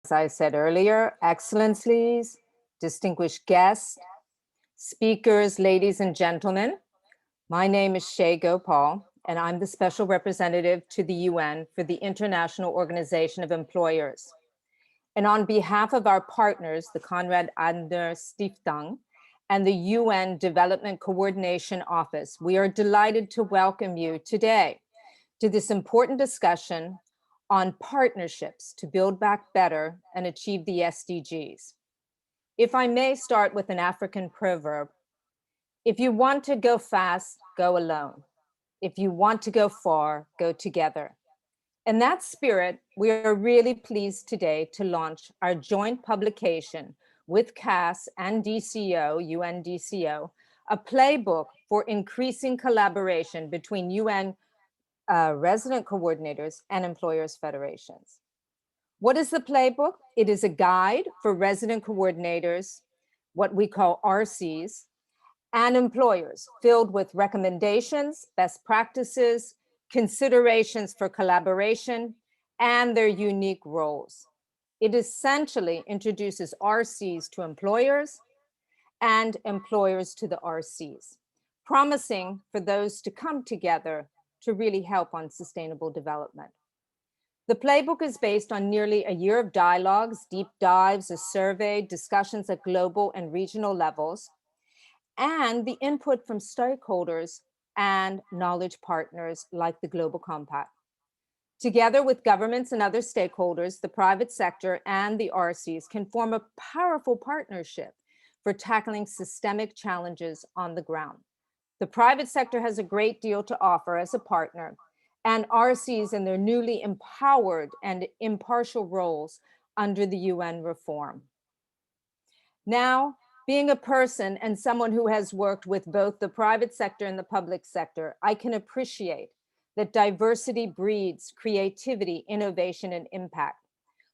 As I said earlier, excellencies, distinguished guests, speakers, ladies and gentlemen, my name is Shay Gopal, and I'm the Special Representative to the UN for the International Organization of Employers. And on behalf of our partners, the Konrad Adenauer Stiftung and the UN Development Coordination Office, we are delighted to welcome you today to this important discussion on partnerships to build back better and achieve the SDGs. If I may start with an African proverb, if you want to go fast, go alone. If you want to go far, go together. In that spirit, we are really pleased today to launch our joint publication with CAS and DCO, UNDCO, a playbook for increasing collaboration between UN resident coordinators and employers federations. What is the playbook? It is a guide for resident coordinators, what we call RCs, and employers, filled with recommendations, best practices, considerations for collaboration, and their unique roles. It essentially introduces RCs to employers and employers to the RCs, promising for those to come together to really help on sustainable development. The playbook is based on nearly a year of dialogues, deep dives, a survey, discussions at global and regional levels, and the input from stakeholders and knowledge partners like the Global Compact. Together with governments and other stakeholders, the private sector and the RCs can form a powerful partnership for tackling systemic challenges on the ground. The private sector has a great deal to offer as a partner, and RCs in their newly empowered and impartial roles under the UN reform. Now, being a person and someone who has worked with both the private sector and the public sector, I can appreciate that diversity breeds creativity, innovation, and impact.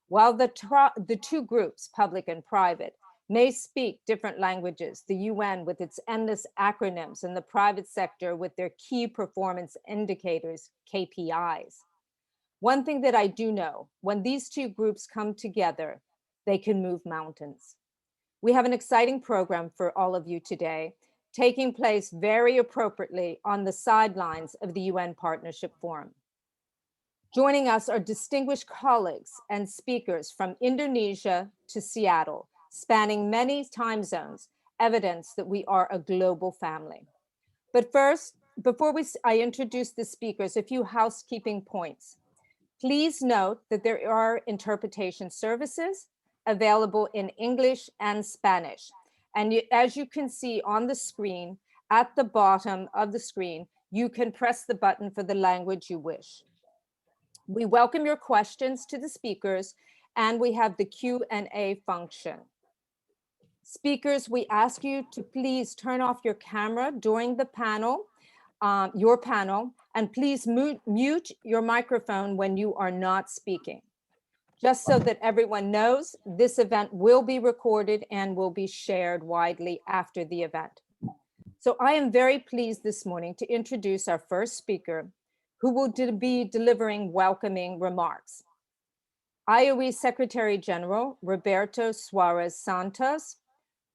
While the two groups, public and private, may speak different languages, the UN with its endless acronyms and the private sector with their key performance indicators, KPIs. One thing that I do know, when these two groups come together, they can move mountains. We have an exciting program for all of you today, taking place very appropriately on the sidelines of the UN Partnership Forum. Joining us are distinguished colleagues and speakers from Indonesia to Seattle, spanning many time zones, evidence that we are a global family. But first, before I introduce the speakers, a few housekeeping points. Please note that there are interpretation services available in English and Spanish. And as you can see on the screen, at the bottom of the screen, you can press the button for the language you wish. We welcome your questions to the speakers, and we have the Q&A function. Speakers, we ask you to please turn off your camera during the panel, and please mute your microphone when you are not speaking. Just so that everyone knows, this event will be recorded and will be shared widely after the event. So I am very pleased this morning to introduce our first speaker, who will be delivering welcoming remarks. IOE Secretary General, Roberto Suarez Santos.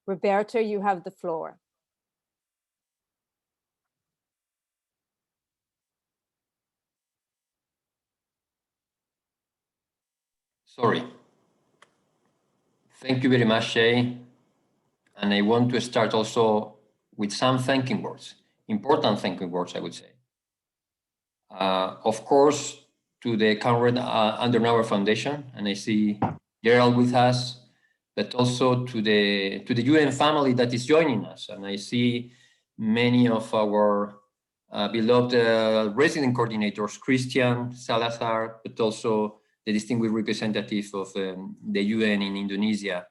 Roberto, you have the floor. Sorry. Thank you very much, Shay. And I want to start also with some thanking words, important thanking words, I would say. Of course, to the Konrad Adenauer Foundation, and I see Gerald with us, but also to the UN family that is joining us. And I see many of our beloved resident coordinators, Christian, Salazar, but also the distinguished representative of the UN in Indonesia.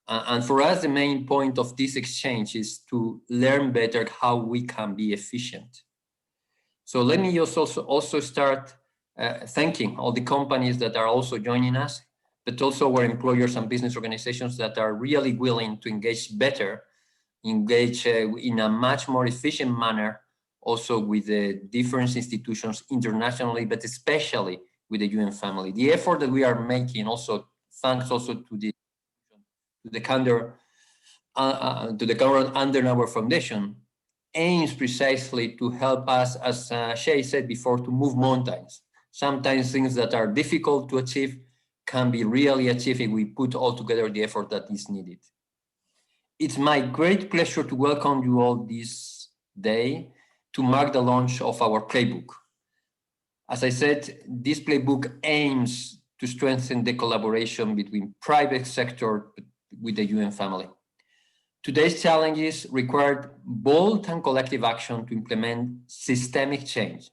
And for us, the main point of this exchange is to learn better how we can be efficient. So let me just also start thanking all the companies that are also joining us, but also our employers and business organizations that are really willing to engage better, engage in a much more efficient manner, also with the different institutions internationally, but especially with the UN family. The effort that we are making also thanks also to the Conrad Adenauer Foundation, aims precisely to help us, as Shay said before, to move mountains. Sometimes things that are difficult to achieve can be really achieved if we put all together the effort that is needed. It's my great pleasure to welcome you all this day to mark the launch of our playbook. As I said, this playbook aims to strengthen the collaboration between private sector with the UN family. Today's challenges required bold and collective action to implement systemic change.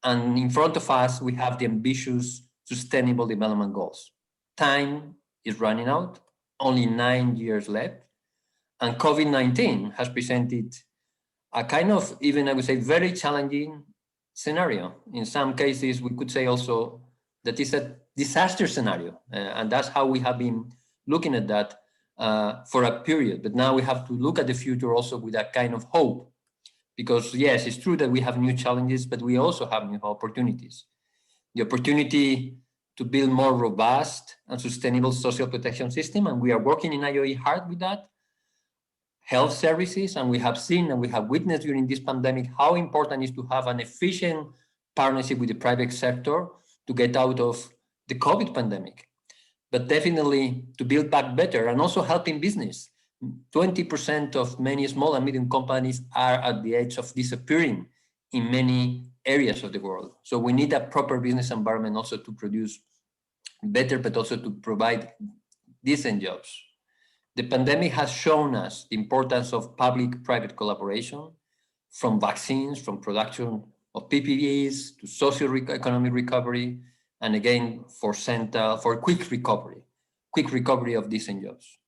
And in front of us, we have the ambitious Sustainable Development Goals. Time is running out, only 9 years left. And COVID-19 has presented a kind of, even I would say, very challenging scenario. In some cases, we could say also that it's a disaster scenario. And that's how we have been looking at that for a period. But now we have to look at the future also with a kind of hope. Because yes, it's true that we have new challenges, but we also have new opportunities. The opportunity to build more robust and sustainable social protection system, and we are working in IOE hard with that. Health services, and we have seen and we have witnessed during this pandemic how important it is to have an efficient partnership with the private sector to get out of the COVID pandemic. But definitely to build back better and also helping business. 20% of many small and medium companies are at the edge of disappearing in many areas of the world. So we need a proper business environment also to produce better, but also to provide decent jobs. The pandemic has shown us the importance of public-private collaboration, from vaccines, from production of PPEs to socio-economic recovery, and again, for quick recovery of decent jobs.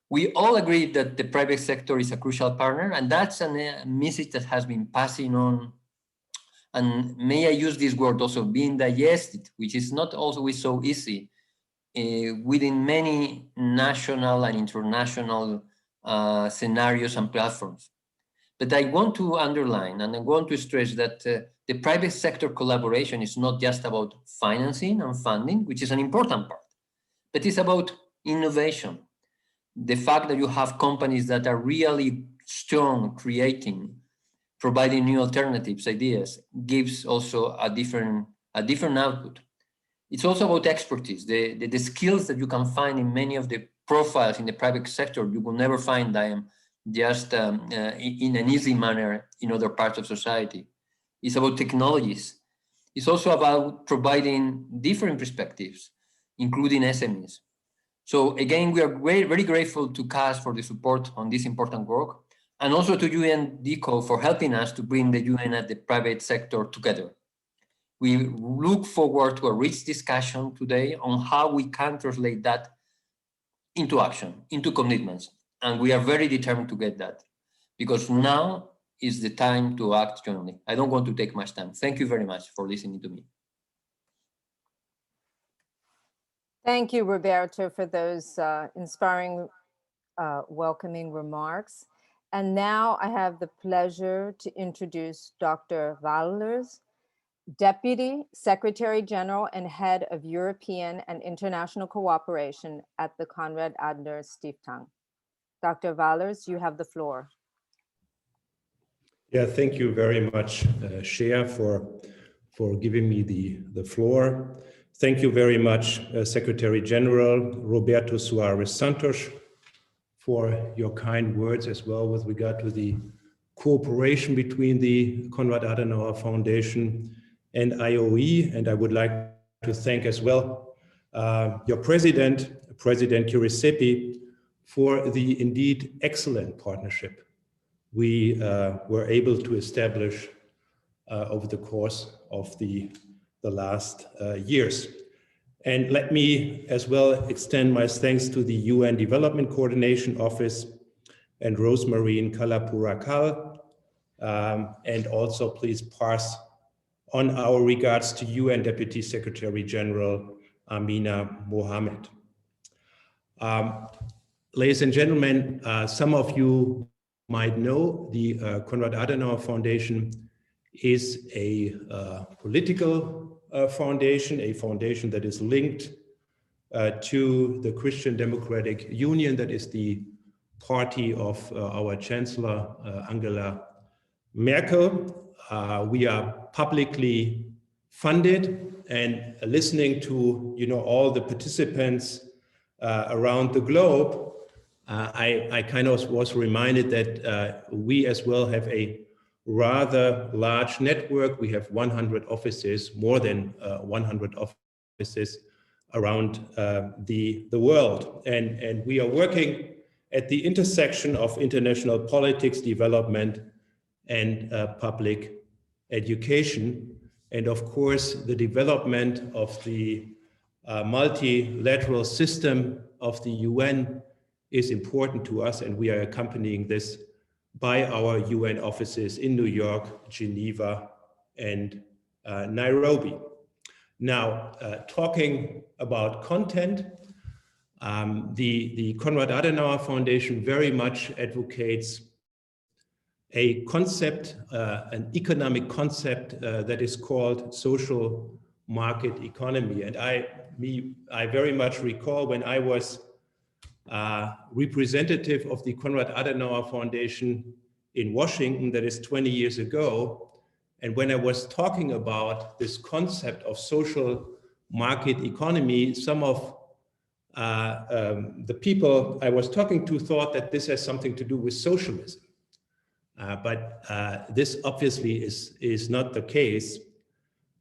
We all agree that the private sector is a crucial partner, and that's a message that has been passing on. And may I use this word also, being digested, which is not always so easy within many national and international scenarios and platforms. But I want to underline and I want to stress that the private sector collaboration is not just about financing and funding, which is an important part, but it's about innovation. The fact that you have companies that are really strong, creating, providing new alternatives, ideas, gives also a different output. It's also about expertise, the skills that you can find in many of the profiles in the private sector. You will never find them just in an easy manner in other parts of society. It's about technologies. It's also about providing different perspectives, including SMEs. So again, we are very grateful to CAS for the support on this important work, and also to UNDECO for helping us to bring the UN and the private sector together. We look forward to a rich discussion today on how we can translate that into action, into commitments. And we are very determined to get that, because now is the time to act jointly. I don't want to take much time. Thank you very much for listening to me. Thank you, Roberto, for those inspiring, welcoming remarks. And now I have the pleasure to introduce Dr. Wallers, Deputy Secretary General and Head of European and International Cooperation at the Konrad Adenauer Stiftung. Dr. Wallers, you have the floor. Yeah, thank you very much, Shea, for giving me the floor. Thank you very much, Secretary General Roberto Soares Santos, for your kind words as well with regard to the cooperation between the Konrad Adenauer Foundation and IOE. And I would like to thank as well your President Kirisepi, for the indeed excellent partnership we were able to establish over the course of the last years. And let me as well extend my thanks to the UN Development Coordination Office and Rosemarine Kalapurakal. And also please pass on our regards to UN Deputy Secretary General Amina Mohammed. Ladies and gentlemen, some of you might know the Konrad Adenauer Foundation is a political foundation, a foundation that is linked to the Christian Democratic Union, that is the party of our Chancellor Angela Merkel. We are publicly funded, and listening to all the participants around the globe, I kind of was reminded that we as well have a rather large network. We have 100 offices, more than 100 offices around the world. And we are working at the intersection of international politics, development, and public education. And of course, the development of the multilateral system of the UN is important to us, and we are accompanying this by our UN offices in New York, Geneva, and Nairobi. Now, talking about content, the Konrad Adenauer Foundation very much advocates a concept, an economic concept that is called social market economy. And I very much recall when I was representative of the Konrad Adenauer Foundation in Washington, that is 20 years ago. And when I was talking about this concept of social market economy, some of the people I was talking to thought that this has something to do with socialism. But this obviously is not the case.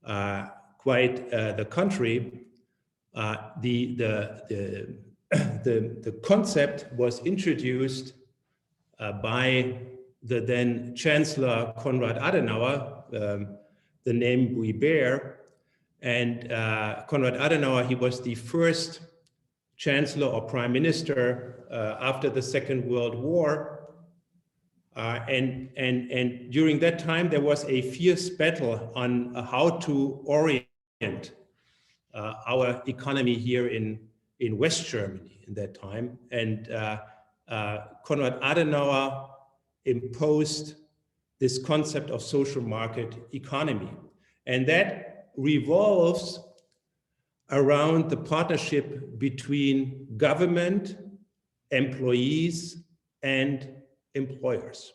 Quite the contrary. The concept was introduced by the then Chancellor Konrad Adenauer, the name we bear. And Konrad Adenauer, he was the first Chancellor or Prime Minister after the Second World War. And during that time, there was a fierce battle on how to orient our economy here in West Germany in that time. And Konrad Adenauer imposed this concept of social market economy. And that revolves around the partnership between government, employees, and employers.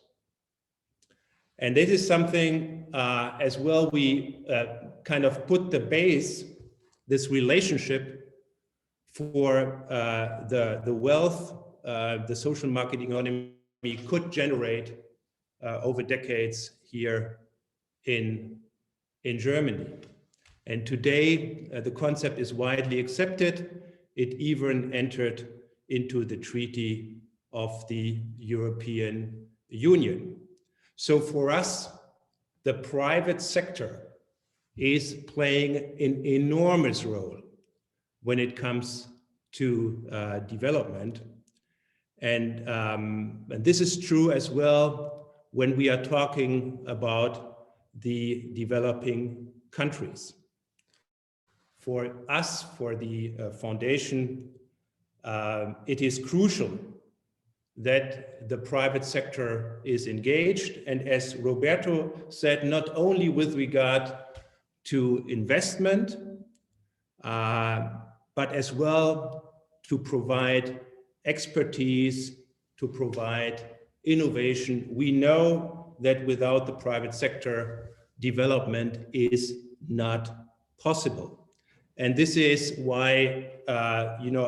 And this is something as well, we kind of put the base, this relationship for the wealth the social market economy could generate over decades here in Germany. And today, the concept is widely accepted. It even entered into the Treaty of the European Union. So for us, the private sector is playing an enormous role when it comes to development. And this is true as well when we are talking about the developing countries. For us, for the foundation, it is crucial that the private sector is engaged. And as Roberto said, not only with regard to investment, but as well to provide expertise, to provide innovation. We know that without the private sector, development is not possible. And this is why,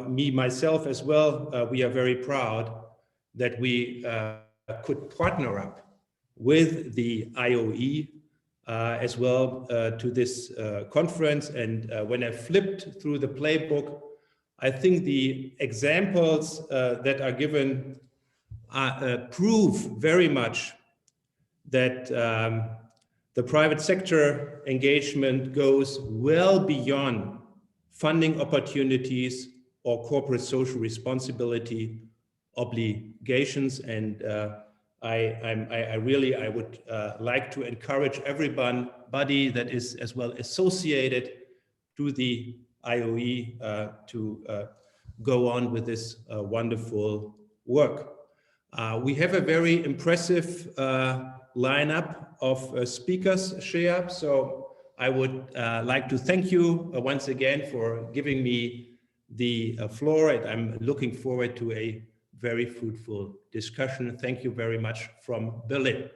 me, myself as well, we are very proud that we could partner up with the IOE as well to this conference. And when I flipped through the playbook, I think the examples that are given prove very much that the private sector engagement goes well beyond funding opportunities or corporate social responsibility obligations. And I would like to encourage everybody that is as well associated to the IOE to go on with this wonderful work. We have a very impressive lineup of speakers, Shea. So I would like to thank you once again for giving me the floor, and I'm looking forward to a very fruitful discussion. Thank you very much from Berlin.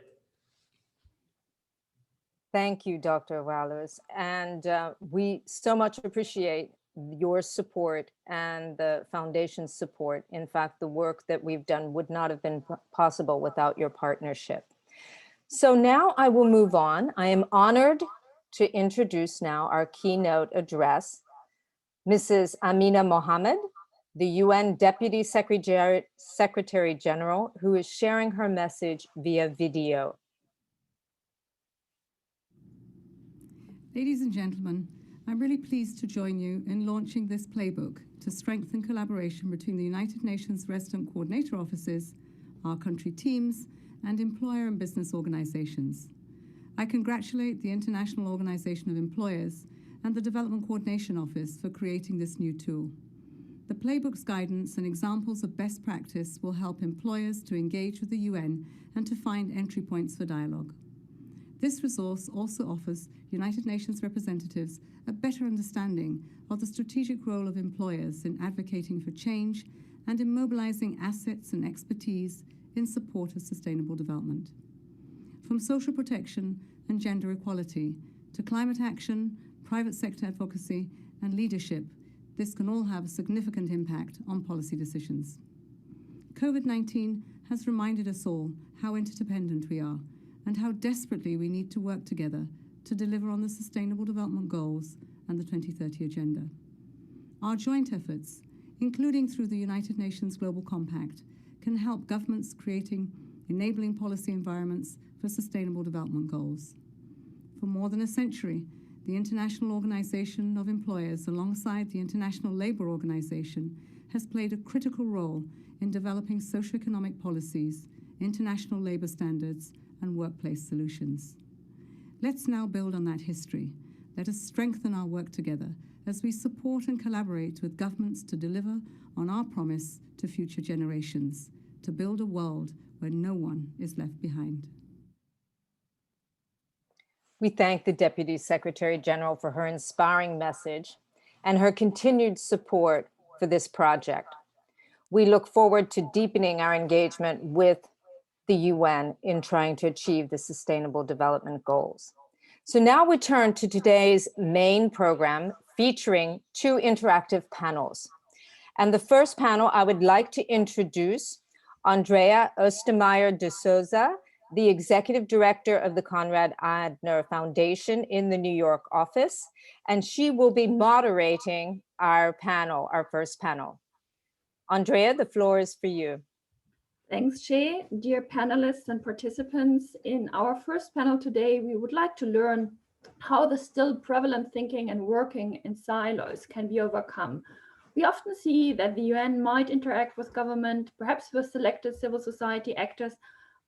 Thank you, Dr. Wallers. And we so much appreciate your support and the foundation's support. In fact, the work that we've done would not have been possible without your partnership. So now I will move on. I am honored to introduce now our keynote address, Mrs. Amina Mohammed, the UN Deputy Secretary General, who is sharing her message via video. Ladies and gentlemen, I'm really pleased to join you in launching this playbook to strengthen collaboration between the United Nations Resident Coordinator Offices, our country teams, and employer and business organizations. I congratulate the International Organization of Employers and the Development Coordination Office for creating this new tool. The playbook's guidance and examples of best practice will help employers to engage with the UN and to find entry points for dialogue. This resource also offers United Nations representatives a better understanding of the strategic role of employers in advocating for change and in mobilizing assets and expertise in support of sustainable development. From social protection and gender equality to climate action, private sector advocacy, and leadership, this can all have a significant impact on policy decisions. COVID-19 has reminded us all how interdependent we are and how desperately we need to work together to deliver on the Sustainable Development Goals and the 2030 Agenda. Our joint efforts, including through the United Nations Global Compact, can help governments creating enabling policy environments for sustainable development goals. For more than a century, the International Organization of Employers, alongside the International Labour Organization, has played a critical role in developing socioeconomic policies, international labour standards, and workplace solutions. Let's now build on that history. Let us strengthen our work together as we support and collaborate with governments to deliver on our promise to future generations, to build a world where no one is left behind. We thank the Deputy Secretary General for her inspiring message and her continued support for this project. We look forward to deepening our engagement with the UN in trying to achieve the Sustainable Development Goals. So now we turn to today's main program featuring two interactive panels. And the first panel, I would like to introduce Andrea Ostermeyer de Souza, the Executive Director of the Konrad Adenauer Foundation in the New York office, and she will be moderating our panel, our first panel. Andrea, the floor is for you. Thanks, Shay. Dear panelists and participants, in our first panel today, we would like to learn how the still prevalent thinking and working in silos can be overcome. We often see that the UN might interact with government, perhaps with selected civil society actors,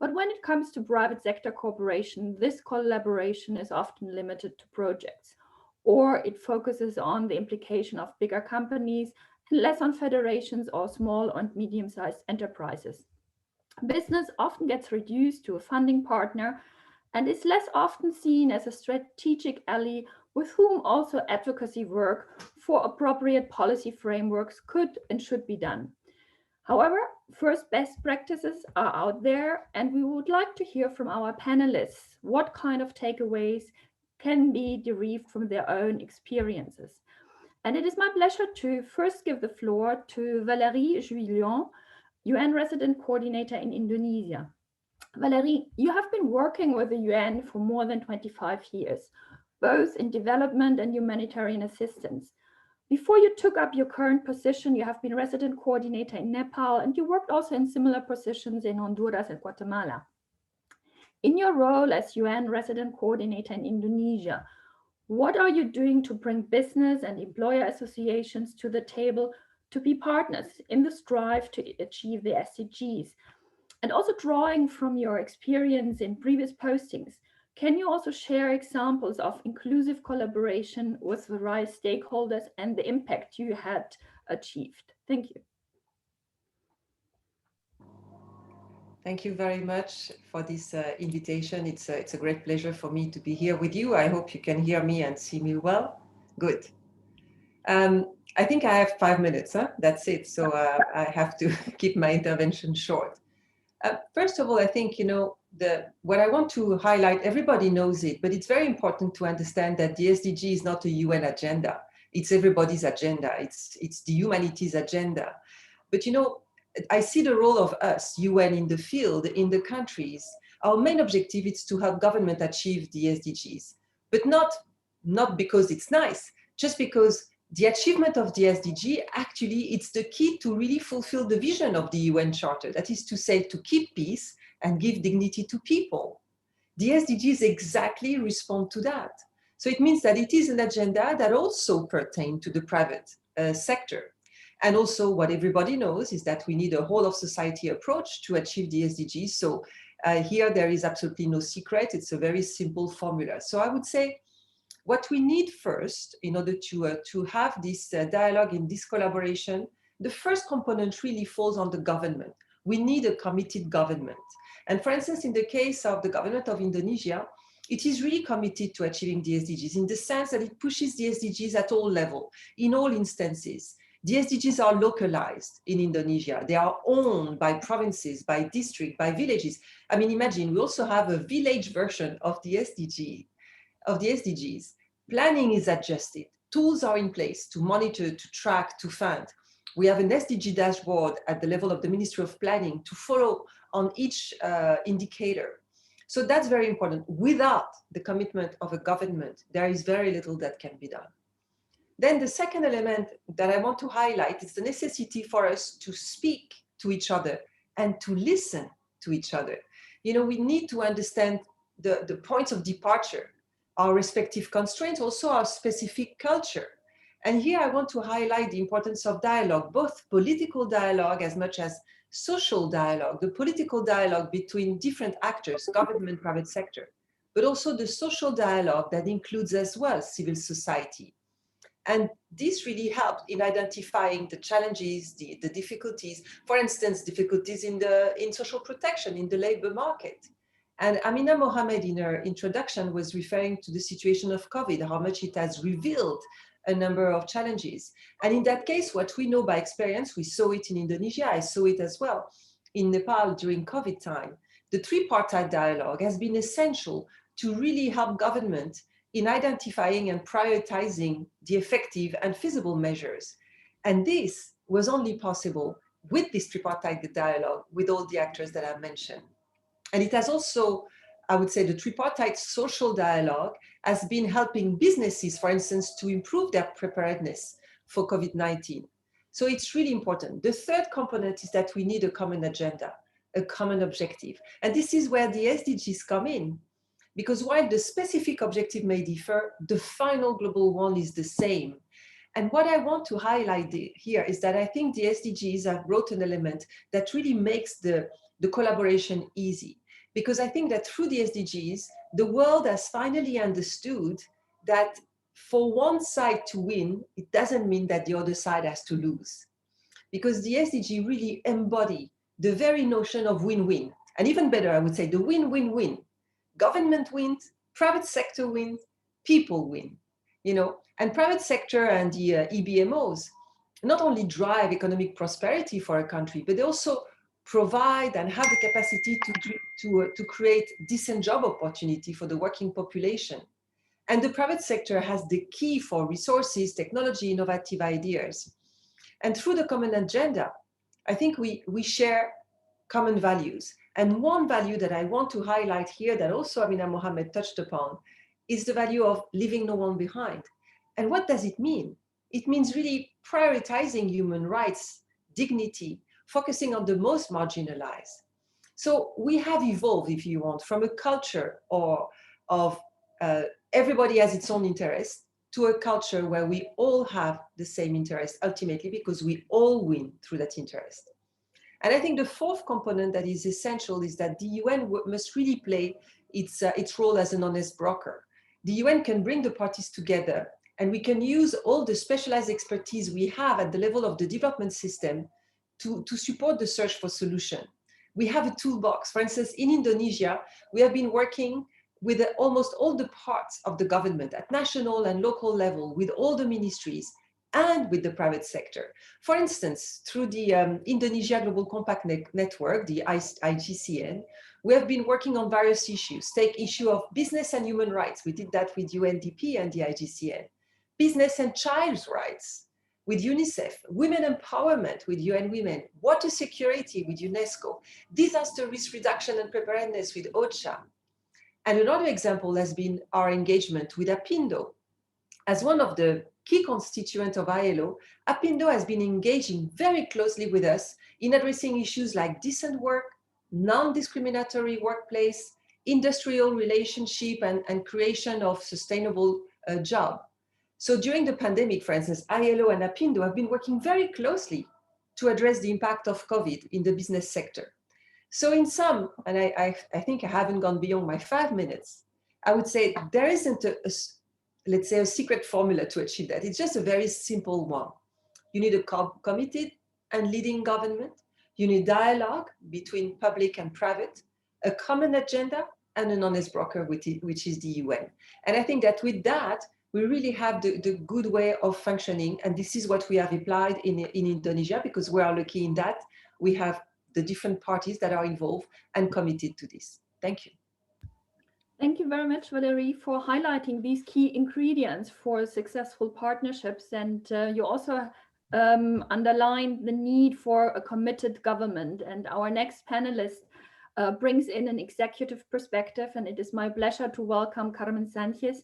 but when it comes to private sector cooperation, this collaboration is often limited to projects, or it focuses on the implication of bigger companies and less on federations or small and medium-sized enterprises. Business often gets reduced to a funding partner and is less often seen as a strategic ally with whom also advocacy work for appropriate policy frameworks could and should be done. However, first best practices are out there, and we would like to hear from our panelists what kind of takeaways can be derived from their own experiences. And it is my pleasure to first give the floor to Valérie Juillon, UN Resident Coordinator in Indonesia. Valérie, you have been working with the UN for more than 25 years, both in development and humanitarian assistance. Before you took up your current position, you have been Resident Coordinator in Nepal, and you worked also in similar positions in Honduras and Guatemala. In your role as UN Resident Coordinator in Indonesia, what are you doing to bring business and employer associations to the table to be partners in the strive to achieve the SDGs? And also drawing from your experience in previous postings, can you also share examples of inclusive collaboration with various stakeholders and the impact you had achieved? Thank you. Thank you very much for this invitation. It's a great pleasure for me to be here with you. I hope you can hear me and see me well. Good. I think I have 5 minutes, huh? That's it. So I have to keep my intervention short. First of all, I think, what I want to highlight, everybody knows it, but it's very important to understand that the SDG is not a UN agenda. It's everybody's agenda. It's the humanities agenda. But, I see the role of us, UN, in the field, in the countries. Our main objective is to help government achieve the SDGs, but not because it's nice, just because the achievement of the SDG, actually, it's the key to really fulfill the vision of the UN Charter. That is to say, to keep peace and give dignity to people. The SDGs exactly respond to that. So it means that it is an agenda that also pertains to the private sector. And also what everybody knows is that we need a whole of society approach to achieve the SDGs. So here there is absolutely no secret. It's a very simple formula. So I would say, what we need first in order to have this dialogue and this collaboration, the first component really falls on the government. We need a committed government. And for instance, in the case of the government of Indonesia, it is really committed to achieving the SDGs in the sense that it pushes the SDGs at all levels, in all instances. The SDGs are localized in Indonesia. They are owned by provinces, by districts, by villages. I mean, imagine we also have a village version of the SDGs. Planning is adjusted. Tools are in place to monitor, to track, to fund. We have an SDG dashboard at the level of the Ministry of Planning to follow on each indicator. So that's very important. Without the commitment of a government, there is very little that can be done. Then the second element that I want to highlight is the necessity for us to speak to each other and to listen to each other. We need to understand the points of departure, our respective constraints, also our specific culture. And here I want to highlight the importance of dialogue, both political dialogue as much as social dialogue, the political dialogue between different actors, government, private sector, but also the social dialogue that includes as well civil society. And this really helped in identifying the challenges, the difficulties, for instance, difficulties in social protection, in the labor market. And Amina Mohamed, in her introduction, was referring to the situation of COVID, how much it has revealed a number of challenges. And in that case, what we know by experience, we saw it in Indonesia, I saw it as well in Nepal during COVID time. The tripartite dialogue has been essential to really help government in identifying and prioritizing the effective and feasible measures. And this was only possible with this tripartite dialogue with all the actors that I mentioned. And it has also, I would say, the tripartite social dialogue has been helping businesses, for instance, to improve their preparedness for COVID-19. So it's really important. The third component is that we need a common agenda, a common objective. And this is where the SDGs come in. Because while the specific objective may differ, the final global one is the same. And what I want to highlight here is that I think the SDGs have brought an element that really makes the collaboration easy. Because I think that through the SDGs, the world has finally understood that for one side to win, it doesn't mean that the other side has to lose. Because the SDG really embody the very notion of win-win. And even better, I would say the win-win-win. Government wins, private sector wins, people win, and private sector and the EBMOs not only drive economic prosperity for a country, but they also provide and have the capacity to create decent job opportunity for the working population. And the private sector has the key for resources, technology, innovative ideas. And through the common agenda, I think we share common values. And one value that I want to highlight here that also Amina Mohamed touched upon is the value of leaving no one behind. And what does it mean? It means really prioritizing human rights, dignity, focusing on the most marginalized. So we have evolved, if you want, from a culture of everybody has its own interest to a culture where we all have the same interest ultimately because we all win through that interest. And I think the fourth component that is essential is that the UN must really play its role as an honest broker. The UN can bring the parties together and we can use all the specialized expertise we have at the level of the development system to support the search for solution. We have a toolbox. For instance, in Indonesia, we have been working with almost all the parts of the government at national and local level, with all the ministries, and with the private sector. For instance, through the Indonesia Global Compact Network, the IGCN, we have been working on various issues. Take issue of business and human rights. We did that with UNDP and the IGCN. Business and child's rights with UNICEF, women empowerment with UN Women, water security with UNESCO, disaster risk reduction and preparedness with OCHA. And another example has been our engagement with APINDO. As one of the key constituents of ILO, APINDO has been engaging very closely with us in addressing issues like decent work, non-discriminatory workplace, industrial relationship, and creation of sustainable job. So during the pandemic, for instance, ILO and APINDO have been working very closely to address the impact of COVID in the business sector. So in sum, and I think I haven't gone beyond my 5 minutes, I would say there isn't let's say a secret formula to achieve that. It's just a very simple one. You need a committed and leading government. You need dialogue between public and private, a common agenda, and an honest broker, which is the UN. And I think that with that, we really have the good way of functioning. And this is what we have applied in Indonesia, because we are lucky in that we have the different parties that are involved and committed to this. Thank you. Thank you very much, Valerie, for highlighting these key ingredients for successful partnerships. And you also underlined the need for a committed government. And our next panelist brings in an executive perspective. And it is my pleasure to welcome Carmen Sánchez,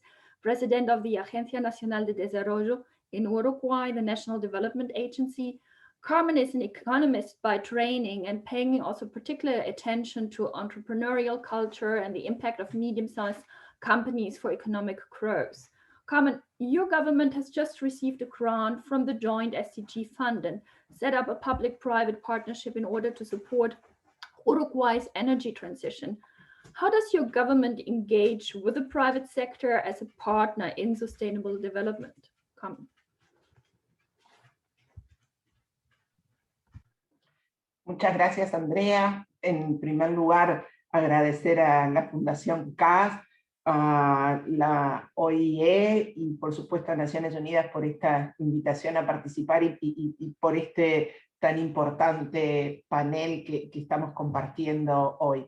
President of the Agencia Nacional de Desarrollo in Uruguay, the National Development Agency. Carmen is an economist by training and paying also particular attention to entrepreneurial culture and the impact of medium-sized companies for economic growth. Carmen, your government has just received a grant from the joint SDG fund and set up a public-private partnership in order to support Uruguay's energy transition. How does your government engage with the private sector as a partner in sustainable development? Carmen. Muchas gracias, Andrea. En primer lugar, agradecer a la Fundación CAS, a la OIE y por supuesto a Naciones Unidas por esta invitación a participar y por este tan importante panel que estamos compartiendo hoy.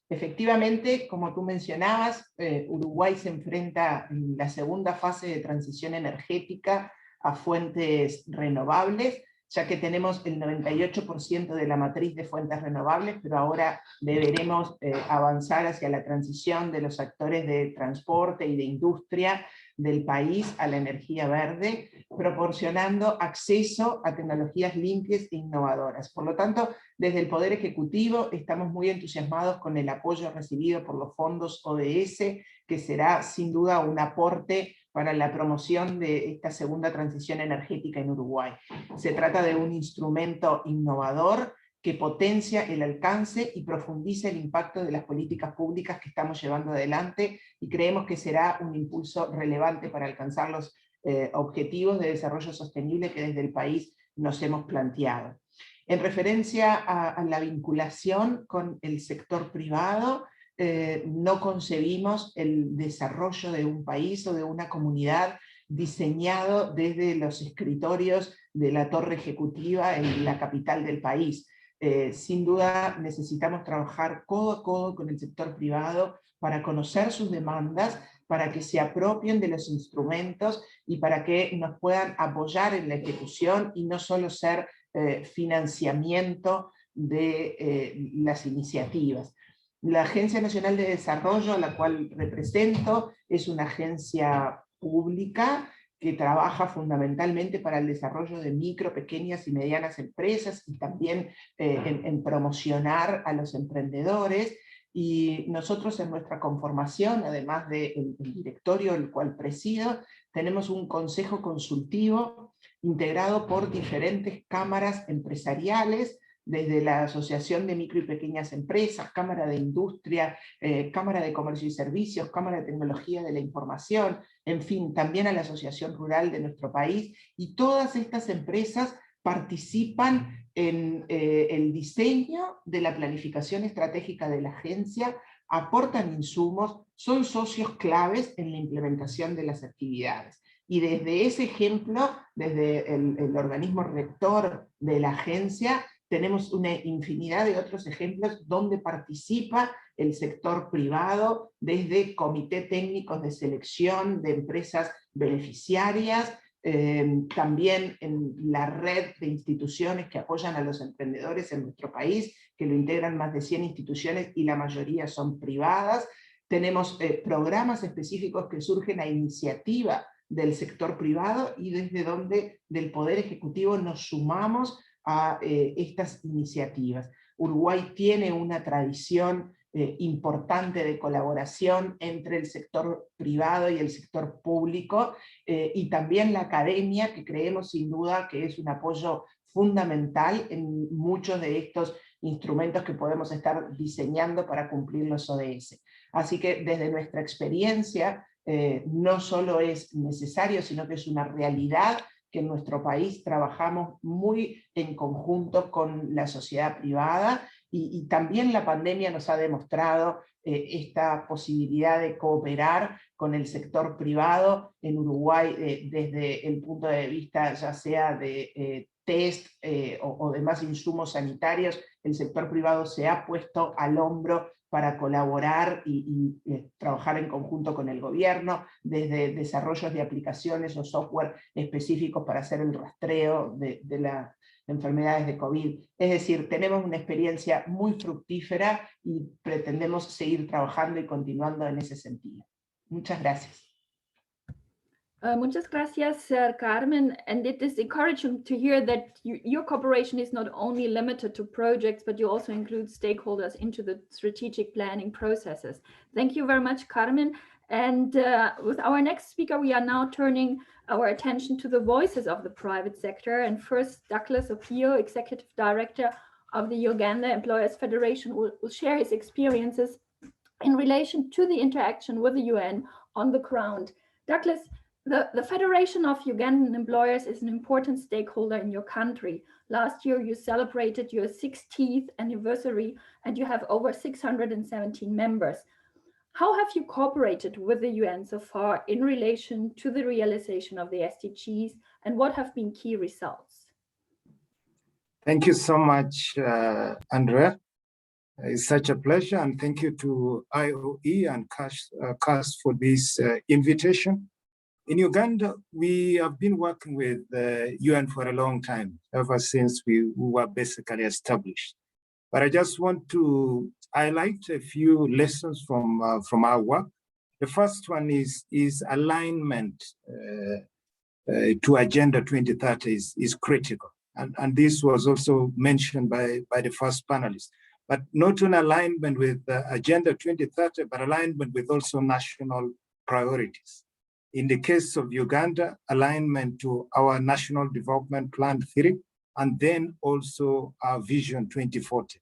Efectivamente, como tú mencionabas, Uruguay se enfrenta en la segunda fase de transición energética a fuentes renovables, ya que tenemos el 98% de la matriz de fuentes renovables, pero ahora deberemos avanzar hacia la transición de los actores de transporte y de industria del país a la energía verde, proporcionando acceso a tecnologías limpias e innovadoras. Por lo tanto, desde el Poder Ejecutivo estamos muy entusiasmados con el apoyo recibido por los fondos ODS, que será sin duda un aporte para la promoción de esta segunda transición energética en Uruguay. Se trata de un instrumento innovador que potencia el alcance y profundiza el impacto de las políticas públicas que estamos llevando adelante, y creemos que será un impulso relevante para alcanzar los objetivos de desarrollo sostenible que desde el país nos hemos planteado. En referencia a la vinculación con el sector privado, no concebimos el desarrollo de un país o de una comunidad diseñado desde los escritorios de la torre ejecutiva en la capital del país. Sin duda necesitamos trabajar codo a codo con el sector privado para conocer sus demandas, para que se apropien de los instrumentos y para que nos puedan apoyar en la ejecución y no solo ser financiamiento de las iniciativas. La Agencia Nacional de Desarrollo, a la cual represento, es una agencia pública que trabaja fundamentalmente para el desarrollo de micro, pequeñas y medianas empresas y también en promocionar a los emprendedores. Y nosotros en nuestra conformación, además del directorio el cual presido, tenemos un consejo consultivo integrado por diferentes cámaras empresariales, desde la Asociación de Micro y Pequeñas Empresas, Cámara de Industria, Cámara de Comercio y Servicios, Cámara de Tecnología de la Información, en fin, también a la Asociación Rural de nuestro país, y todas estas empresas participan en el diseño de la planificación estratégica de la agencia, aportan insumos, son socios claves en la implementación de las actividades. Y desde ese ejemplo, desde el organismo rector de la agencia, tenemos una infinidad de otros ejemplos donde participa el sector privado, desde comités técnicos de selección de empresas beneficiarias, también en la red de instituciones que apoyan a los emprendedores en nuestro país, que lo integran más de 100 instituciones y la mayoría son privadas. Tenemos programas específicos que surgen a iniciativa del sector privado y desde donde del Poder Ejecutivo nos sumamos a estas iniciativas. Uruguay tiene una tradición importante de colaboración entre el sector privado y el sector público, y también la academia, que creemos sin duda que es un apoyo fundamental en muchos de estos instrumentos que podemos estar diseñando para cumplir los ODS. Así que desde nuestra experiencia, no solo es necesario, sino que es una realidad que en nuestro país trabajamos muy en conjunto con la sociedad privada, y también la pandemia nos ha demostrado esta posibilidad de cooperar con el sector privado en Uruguay desde el punto de vista ya sea de test o demás insumos sanitarios. El sector privado se ha puesto al hombro para colaborar y trabajar en conjunto con el gobierno, desde desarrollos de aplicaciones o software específicos para hacer el rastreo de las enfermedades de COVID. Es decir, tenemos una experiencia muy fructífera y pretendemos seguir trabajando y continuando en ese sentido. Muchas gracias. Muchas gracias, Carmen. And it is encouraging to hear that your cooperation is not only limited to projects, but you also include stakeholders into the strategic planning processes. Thank you very much, Carmen. And with our next speaker, we are now turning our attention to the voices of the private sector. And first, Douglas Opio, Executive Director of the Uganda Employers Federation, will share his experiences in relation to the interaction with the UN on the ground. Douglas, the Federation of Ugandan Employers is an important stakeholder in your country. Last year, you celebrated your 60th anniversary and you have over 617 members. How have you cooperated with the UN so far in relation to the realization of the SDGs, and what have been key results? Thank you so much, Andrea. It's such a pleasure, and thank you to IOE and CAS for this invitation. In Uganda, we have been working with the UN for a long time, ever since we were basically established. But I just want to highlight a few lessons from our work. The first one is alignment to Agenda 2030 is critical. And this was also mentioned by the first panelist. But not an alignment with Agenda 2030, but alignment with also national priorities. In the case of Uganda, alignment to our National Development Plan 3, and then also our Vision 2040.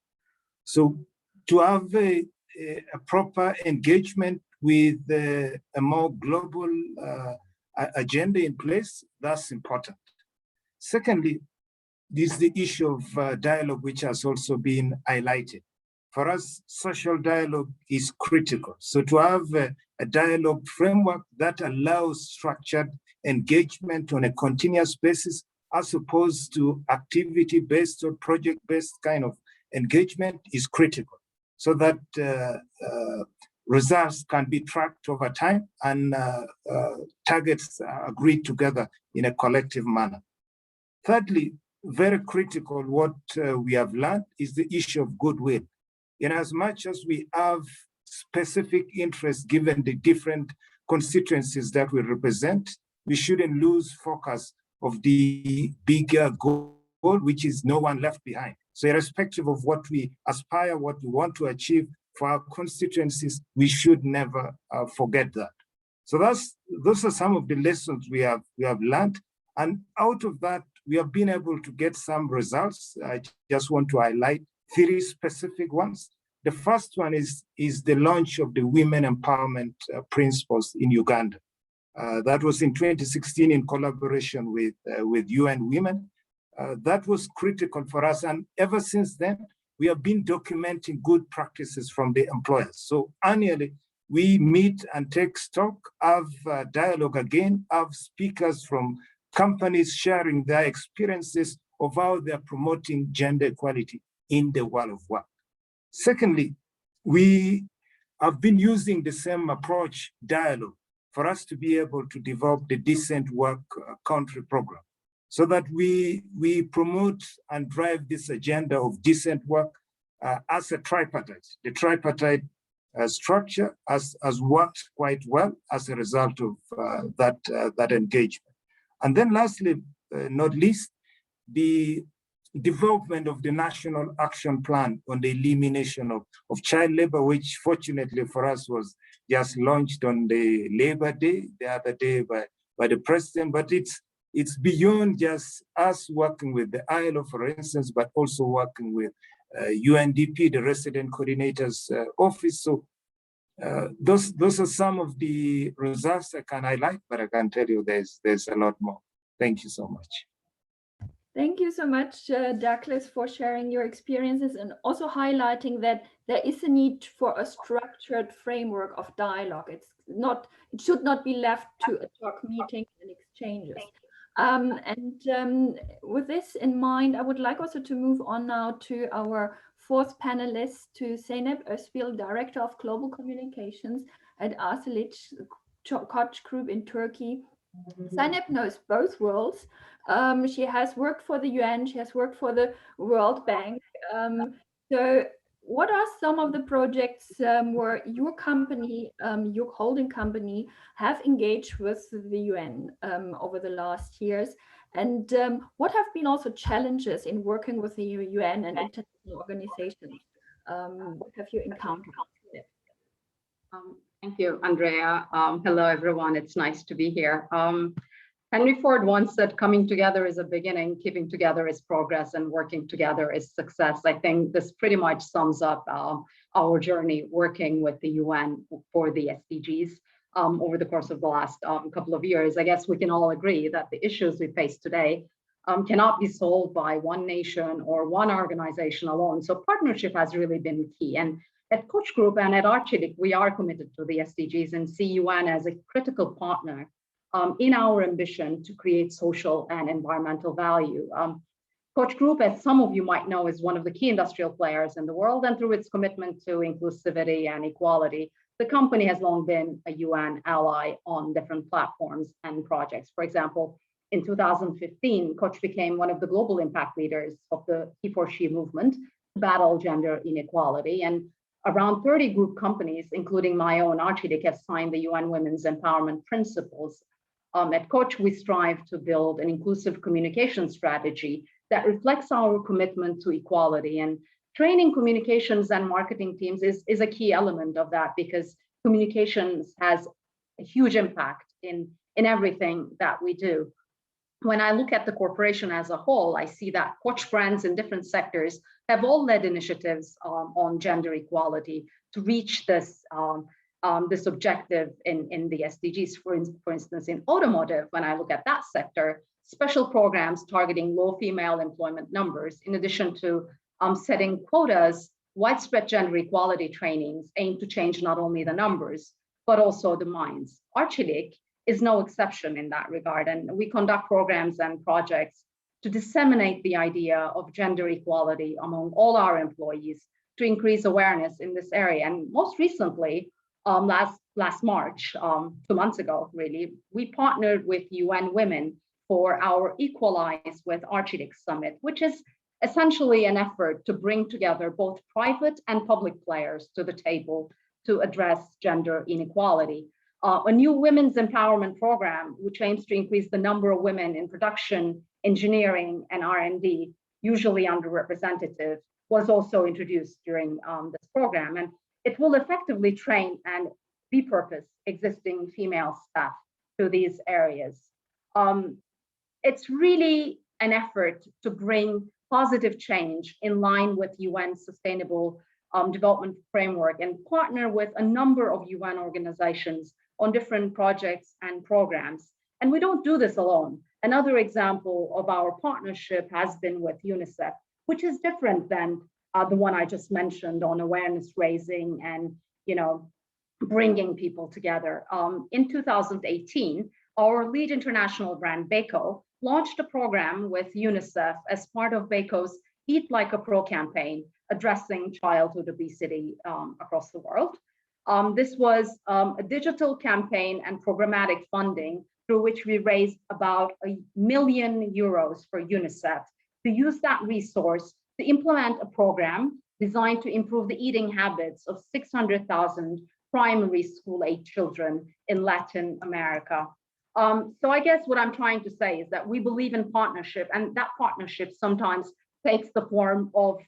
So to have a proper engagement with a more global agenda in place, that's important. Secondly, this is the issue of dialogue, which has also been highlighted. For us, social dialogue is critical. So to have a dialogue framework that allows structured engagement on a continuous basis, as opposed to activity-based or project-based kind of engagement, is critical, so that results can be tracked over time and targets are agreed together in a collective manner. Thirdly, very critical, what we have learned is the issue of goodwill. In as much as we have specific interests given the different constituencies that we represent, we shouldn't lose focus of the bigger goal, which is no one left behind. So irrespective of what we aspire, what we want to achieve for our constituencies, we should never forget that. So those are some of the lessons we have learned. And out of that, we have been able to get some results. I just want to highlight 3 specific ones. The first one is the launch of the Women Empowerment Principles in Uganda. That was in 2016 in collaboration with UN Women. That was critical for us. And ever since then, we have been documenting good practices from the employers. So annually, we meet and take stock, have dialogue again, have speakers from companies sharing their experiences of how they're promoting gender equality in the world of work. Secondly, we have been using the same approach, dialogue, for us to be able to develop the Decent Work Country Program, so that we promote and drive this agenda of decent work as a tripartite. The tripartite structure has worked quite well as a result of that engagement. And then lastly, not least, the development of the National Action Plan on the elimination of child labor, which fortunately for us was just launched on the Labor Day, the other day by the president, but it's beyond just us working with the ILO, for instance, but also working with UNDP, the Resident Coordinator's Office. So those are some of the results I can highlight, but I can tell you there's a lot more. Thank you so much. Thank you so much, Douglas, for sharing your experiences and also highlighting that there is a need for a structured framework of dialogue. It should not be left to ad hoc meetings and exchanges. With this in mind, I would like also to move on now to our fourth panelist, to Zeynep Özbil, Director of Global Communications at Arçelik Koç Group in Turkey. Zeynep knows both worlds. She has worked for the UN, she has worked for the World Bank. So what are some of the projects where your company, your holding company, have engaged with the UN over the last years? And what have been also challenges in working with the UN and international organizations? What have you encountered? Thank you, Andrea. Hello, everyone. It's nice to be here. Henry Ford once said, coming together is a beginning, keeping together is progress, and working together is success. I think this pretty much sums up our journey working with the UN for the SDGs over the course of the last couple of years. I guess we can all agree that the issues we face today cannot be solved by one nation or one organization alone. So partnership has really been key. And at Koç Group and at Arçelik, we are committed to the SDGs and see UN as a critical partner in our ambition to create social and environmental value. Koç Group, as some of you might know, is one of the key industrial players in the world, and through its commitment to inclusivity and equality, the company has long been a UN ally on different platforms and projects. For example, in 2015, Koç became one of the global impact leaders of the He4She movement to battle gender inequality. And around 30 group companies, including my own Arçelik, have signed the UN Women's Empowerment Principles. At Koç, we strive to build an inclusive communication strategy that reflects our commitment to equality. And training communications and marketing teams is a key element of that, because communications has a huge impact in everything that we do. When I look at the corporation as a whole, I see that Koç brands in different sectors have all led initiatives on gender equality to reach this this objective in the SDGs. For instance, in automotive, when I look at that sector, special programs targeting low female employment numbers, in addition to setting quotas, widespread gender equality trainings aim to change not only the numbers, but also the minds. Arçelik is no exception in that regard, and we conduct programs and projects to disseminate the idea of gender equality among all our employees to increase awareness in this area. And most recently, last March, 2 months ago, really, we partnered with UN Women for our Equalize with Arçelik Summit, which is essentially an effort to bring together both private and public players to the table to address gender inequality. A new women's empowerment program, which aims to increase the number of women in production, engineering, and R&D, usually underrepresented, was also introduced during this program. And it will effectively train and repurpose existing female staff to these areas. It's really an effort to bring positive change in line with UN's Sustainable Development Framework and partner with a number of UN organizations on different projects and programs. And we don't do this alone. Another example of our partnership has been with UNICEF, which is different than the one I just mentioned on awareness raising and bringing people together. In 2018, our lead international brand, Beko, launched a program with UNICEF as part of Beko's Eat Like a Pro campaign, addressing childhood obesity across the world. This was a digital campaign and programmatic funding through which we raised about €1 million for UNICEF to use that resource to implement a program designed to improve the eating habits of 600,000 primary school-age children in Latin America. So I guess what I'm trying to say is that we believe in partnership, and that partnership sometimes takes the form of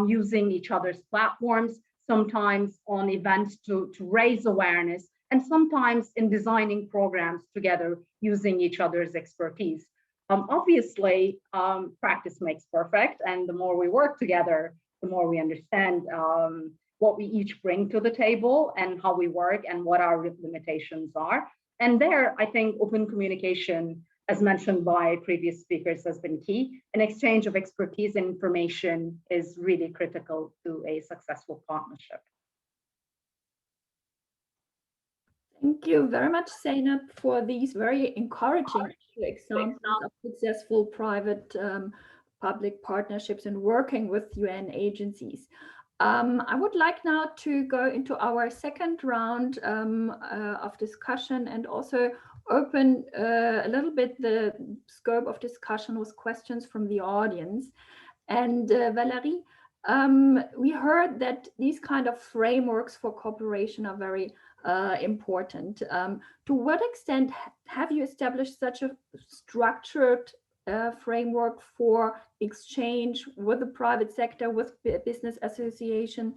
using each other's platforms, sometimes on events to raise awareness, and sometimes in designing programs together using each other's expertise. Obviously, practice makes perfect, and the more we work together, the more we understand what we each bring to the table and how we work and what our limitations are. And there, I think open communication, as mentioned by previous speakers, has been key. An exchange of expertise and information is really critical to a successful partnership. Thank you very much, Zeynep, for these very encouraging examples of successful private public partnerships and working with UN agencies. I would like now to go into our second round of discussion and also open a little bit the scope of discussion with questions from the audience. And Valerie, we heard that these kind of frameworks for cooperation are very important. To what extent have you established such a structured framework for exchange with the private sector, with business association?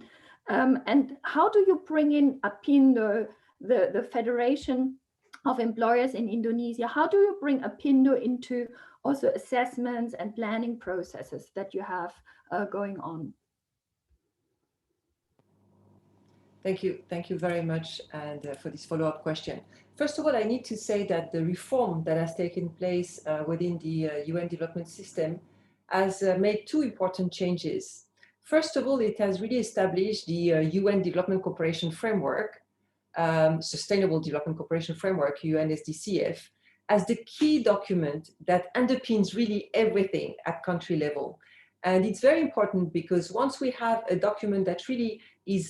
And how do you bring in APINDO, the Federation of Employers in Indonesia? How do you bring APINDO into also assessments and planning processes that you have going on? Thank you very much, and for this follow-up question. First of all, I need to say that the reform that has taken place within the UN development system has made two important changes. First of all, it has really established the UN Development Cooperation Framework, Sustainable Development Cooperation Framework, UNSDCF, as the key document that underpins really everything at country level. And it's very important because once we have a document that really is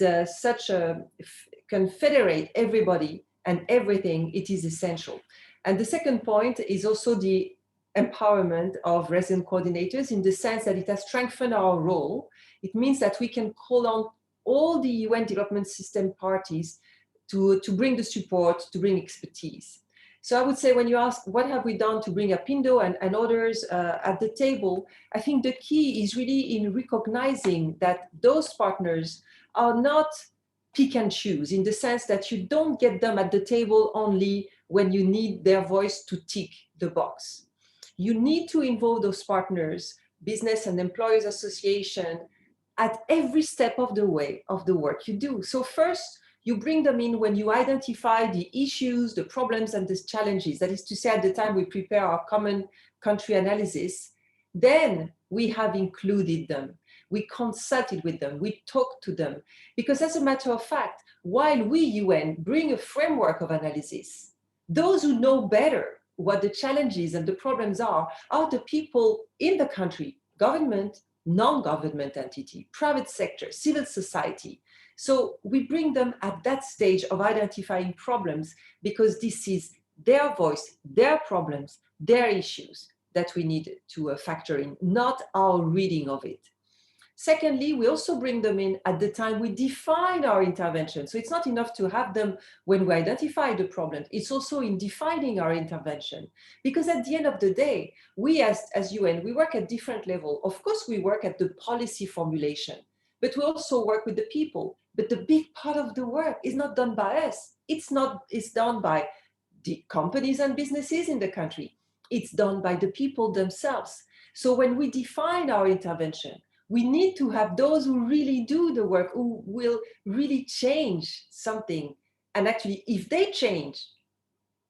can federate everybody and everything, it is essential. And the second point is also the empowerment of resident coordinators, in the sense that it has strengthened our role. It means that we can call on all the UN development system parties to bring the support, to bring expertise. So I would say, when you ask what have we done to bring APINDO and others at the table, I think the key is really in recognizing that those partners are not pick and choose, in the sense that you don't get them at the table only when you need their voice to tick the box. You need to involve those partners, business and employers association, at every step of the way of the work you do. So first, you bring them in when you identify the issues, the problems, and the challenges. That is to say, at the time we prepare our common country analysis, then we have included them. We consulted with them, we talked to them. Because as a matter of fact, while we, UN, bring a framework of analysis, those who know better what the challenges and the problems are the people in the country, government, non-government entity, private sector, civil society. So we bring them at that stage of identifying problems, because this is their voice, their problems, their issues that we need to factor in, not our reading of it. Secondly, we also bring them in at the time we define our intervention. So it's not enough to have them when we identify the problem. It's also in defining our intervention. Because at the end of the day, we as UN, we work at different levels. Of course, we work at the policy formulation, but we also work with the people. But the big part of the work is not done by us. It's done by the companies and businesses in the country. It's done by the people themselves. So when we define our intervention, we need to have those who really do the work, who will really change something. And actually, if they change,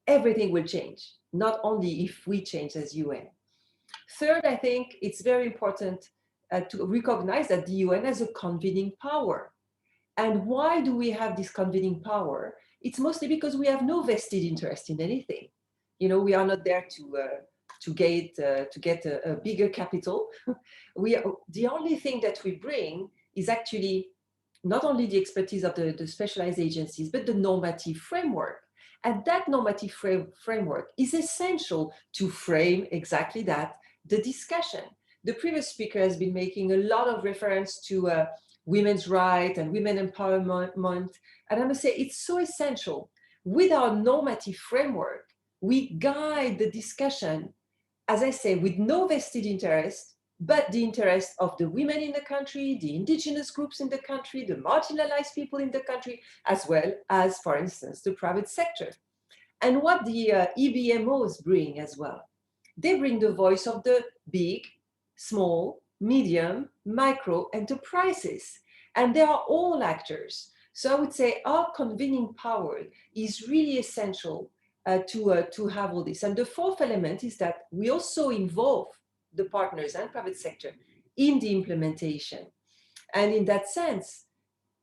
everything will change, not only if we change as UN. Third, I think it's very important to recognize that the UN has a convening power. And why do we have this convening power? It's mostly because we have no vested interest in anything. You know, we are not there to get a bigger capital. The only thing that we bring is actually not only the expertise of the specialized agencies, but the normative framework. And that normative framework is essential to frame exactly that, the discussion. The previous speaker has been making a lot of reference to women's rights and women empowerment. And I must say, it's so essential. With our normative framework, we guide the discussion, as I say, with no vested interest, but the interest of the women in the country, the indigenous groups in the country, the marginalized people in the country, as well as, for instance, the private sector. And what the EBMOs bring as well. They bring the voice of the big, small, medium, micro enterprises. And they are all actors. So I would say our convening power is really essential to have all this. And the fourth element is that we also involve the partners and private sector in the implementation. And in that sense,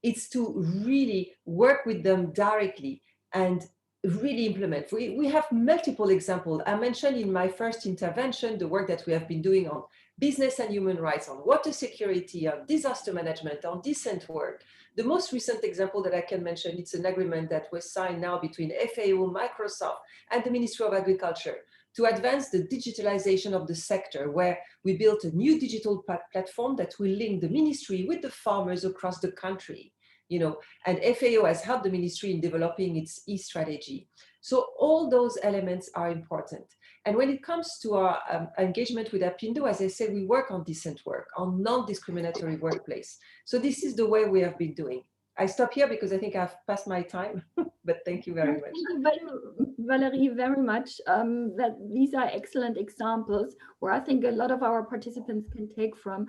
it's to really work with them directly and really implement. We have multiple examples. I mentioned in my first intervention the work that we have been doing on business and human rights, on water security, on disaster management, on decent work. The most recent example that I can mention, it's an agreement that was signed now between FAO, Microsoft, and the Ministry of Agriculture to advance the digitalization of the sector, where we built a new digital platform that will link the ministry with the farmers across the country. You know, and FAO has helped the ministry in developing its e-strategy. So all those elements are important. And when it comes to our engagement with APINDO, as I said, we work on decent work, on non-discriminatory workplace. So this is the way we have been doing. I stop here because I think I've passed my time, but thank you very much. Thank you, Valerie, very much. That these are excellent examples where I think a lot of our participants can take from.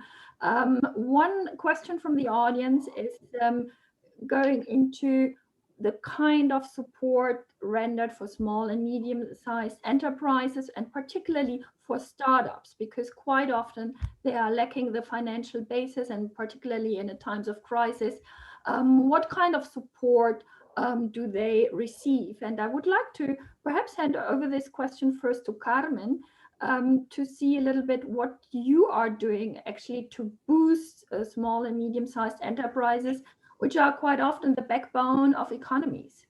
One question from the audience is going into the kind of support rendered for small and medium-sized enterprises, and particularly for startups, because quite often they are lacking the financial basis, and particularly in times of crisis. What kind of support do they receive? And I would like to perhaps hand over this question first to Carmen to see a little bit what you are doing actually to boost small and medium-sized enterprises, which are quite often the backbone of economies.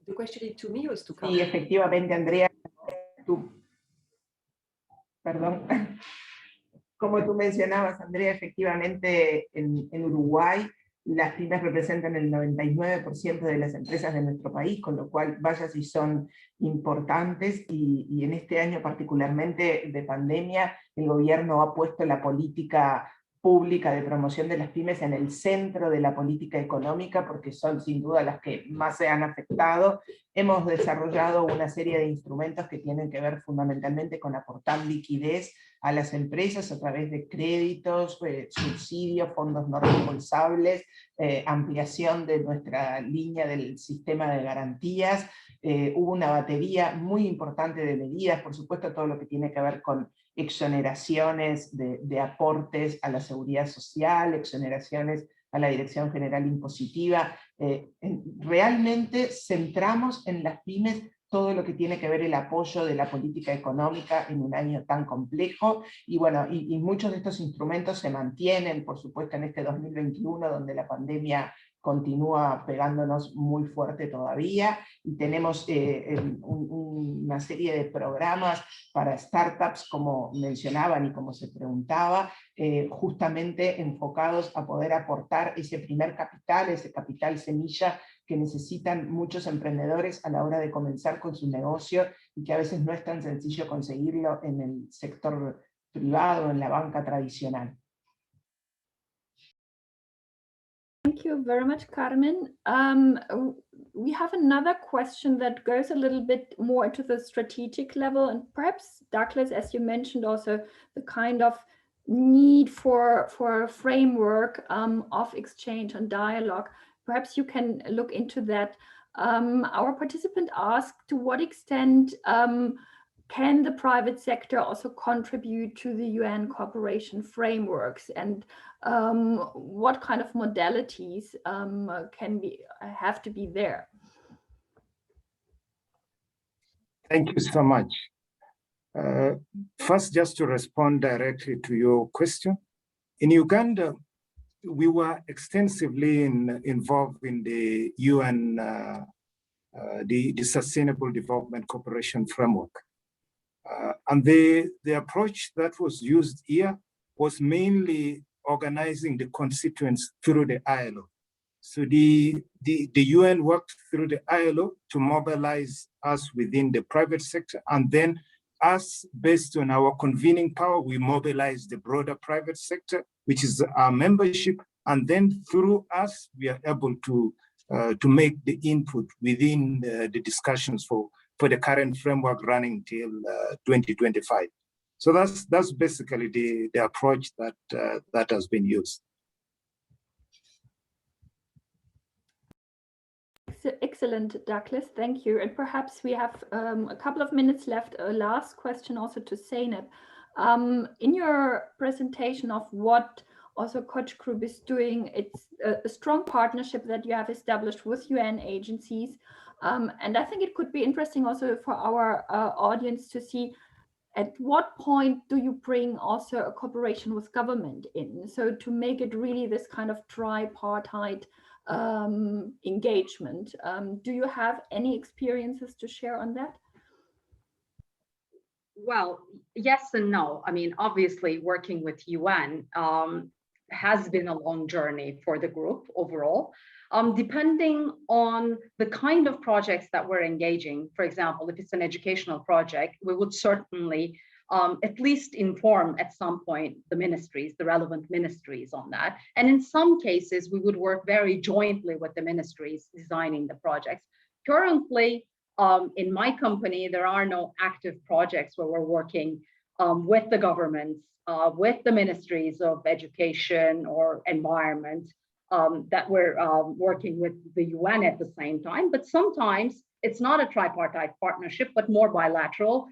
The question is to me or is to Sí, Carmen? efectivamente, Andrea, perdón. Como tú mencionabas, Andrea, efectivamente en Uruguay las pymes representan el 99% de las empresas de nuestro país, con lo cual vaya si son importantes, y en este año particularmente de pandemia, el gobierno ha puesto la política pública de promoción de las pymes en el centro de la política económica, porque son sin duda las que más se han afectado. Hemos desarrollado una serie de instrumentos que tienen que ver fundamentalmente con aportar liquidez a las empresas a través de créditos, subsidios, fondos no reembolsables, ampliación de nuestra línea del sistema de garantías. Hubo una batería muy importante de medidas, por supuesto todo lo que tiene que ver con exoneraciones de aportes a la seguridad social, exoneraciones a la Dirección General Impositiva. Realmente centramos en las pymes todo lo que tiene que ver el apoyo de la política económica en un año tan complejo, y bueno, y muchos de estos instrumentos se mantienen, por supuesto, en este 2021, donde la pandemia continúa pegándonos muy fuerte todavía, y tenemos una serie de programas para startups, como mencionaban y como se preguntaba, justamente enfocados a poder aportar ese primer capital, ese capital semilla que necesitan muchos emprendedores a la hora de comenzar con su negocio, y que a veces no es tan sencillo conseguirlo en el sector privado, en la banca tradicional. Thank you very much, Carmen. We have another question that goes a little bit more into the strategic level, and perhaps, Douglas, as you mentioned, also the kind of need for a framework of exchange and dialogue. Perhaps you can look into that. Our participant asked to what extent can the private sector also contribute to the UN cooperation frameworks, and what kind of modalities have to be there? Thank you so much. First, just to respond directly to your question, in Uganda, we were extensively involved in the UN, the Sustainable Development Cooperation Framework. And the approach that was used here was mainly organizing the constituents through the ILO. So the UN worked through the ILO to mobilize us within the private sector, and then us, based on our convening power, we mobilize the broader private sector, which is our membership, and then through us, we are able to make the input within the discussions for the current framework running till 2025. So that's basically the approach that has been used. Excellent, Douglas, thank you. And perhaps we have a couple of minutes left. A last question also to Zeynep. In your presentation of what also Koç Group is doing, it's a strong partnership that you have established with UN agencies. And I think it could be interesting also for our audience to see at what point do you bring also a cooperation with government in? So to make it really this kind of tripartite engagement. Do you have any experiences to share on that? Well, yes and no. I mean, obviously, working with UN has been a long journey for the group overall. Depending on the kind of projects that we're engaging, for example, if it's an educational project, we would certainly at least inform at some point the ministries, the relevant ministries on that. And in some cases, we would work very jointly with the ministries designing the projects. Currently, in my company, there are no active projects where we're working with the governments, with the ministries of education or environment, that we're working with the UN at the same time. But sometimes it's not a tripartite partnership, but more bilateral.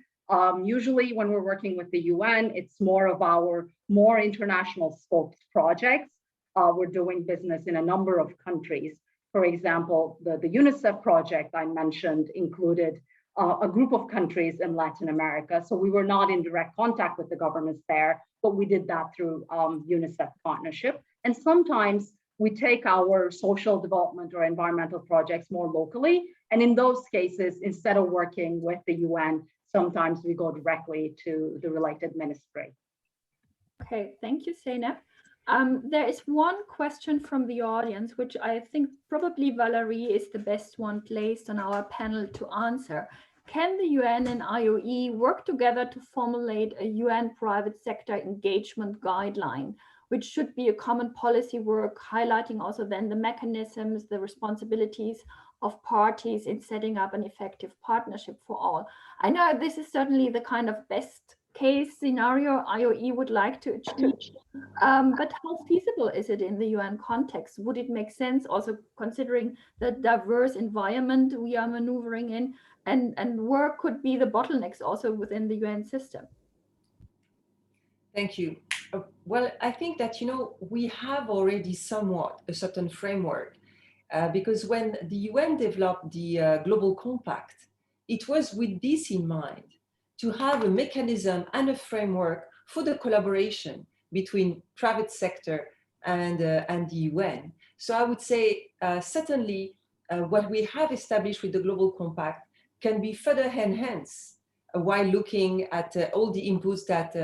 Usually when we're working with the UN, it's more of our more international scoped projects. We're doing business in a number of countries. For example, the UNICEF project I mentioned included a group of countries in Latin America. So we were not in direct contact with the governments there, but we did that through UNICEF partnership. And sometimes we take our social development or environmental projects more locally. And in those cases, instead of working with the UN, sometimes we go directly to the related ministry. Okay, thank you, Zeynep. There is one question from the audience, which I think probably Valerie is the best one placed on our panel to answer. Can the UN and IOE work together to formulate a UN private sector engagement guideline, which should be a common policy work, highlighting also then the mechanisms, the responsibilities of parties in setting up an effective partnership for all? I know this is certainly the kind of best case scenario IOE would like to achieve, but how feasible is it in the UN context? Would it make sense, also considering the diverse environment we are maneuvering in, and where could be the bottlenecks also within the UN system? Thank you. Well, I think that, we have already somewhat a certain framework, because when the UN developed the Global Compact, it was with this in mind, to have a mechanism and a framework for the collaboration between private sector and the UN. So I would say certainly what we have established with the Global Compact can be further enhanced while looking at all the inputs that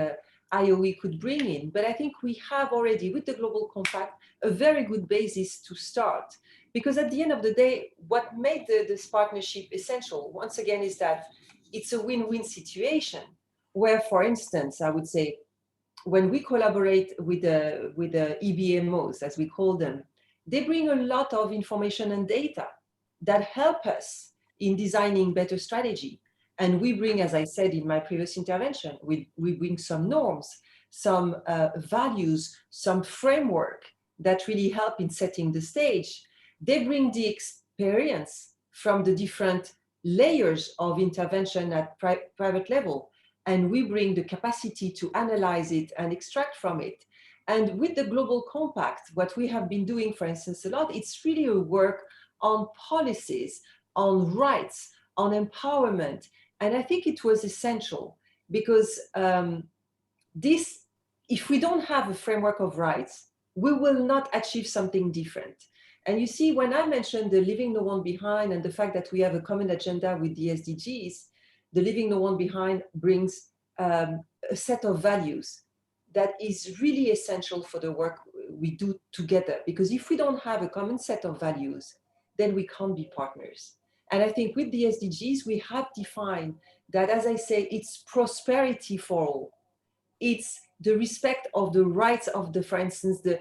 IOE could bring in. But I think we have already, with the Global Compact, a very good basis to start. Because at the end of the day, what made this partnership essential, once again, is that it's a win-win situation where, for instance, I would say, when we collaborate with the EBMOs, as we call them, they bring a lot of information and data that help us in designing better strategy. And we bring, as I said in my previous intervention, we bring some norms, some values, some framework that really help in setting the stage. They bring the experience from the different layers of intervention at private level, and we bring the capacity to analyze it and extract from it. And with the Global Compact, what we have been doing, for instance, a lot, it's really a work on policies, on rights, on empowerment. And I think it was essential because if we don't have a framework of rights, we will not achieve something different. And you see, when I mentioned the leaving no one behind and the fact that we have a common agenda with the SDGs, the leaving no one behind brings a set of values that is really essential for the work we do together. Because if we don't have a common set of values, then we can't be partners. And I think with the SDGs, we have defined that, as I say, it's prosperity for all. It's the respect of the rights of the, for instance, the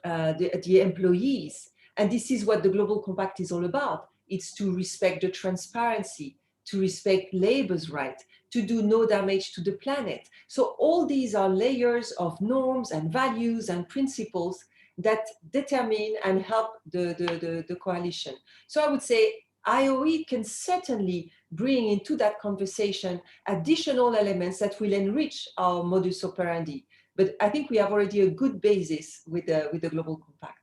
employees. And this is what the Global Compact is all about. It's to respect the transparency, to respect labor's right, to do no damage to the planet. So all these are layers of norms and values and principles that determine and help the coalition. So I would say IOE can certainly bring into that conversation additional elements that will enrich our modus operandi. But I think we have already a good basis with the Global Compact.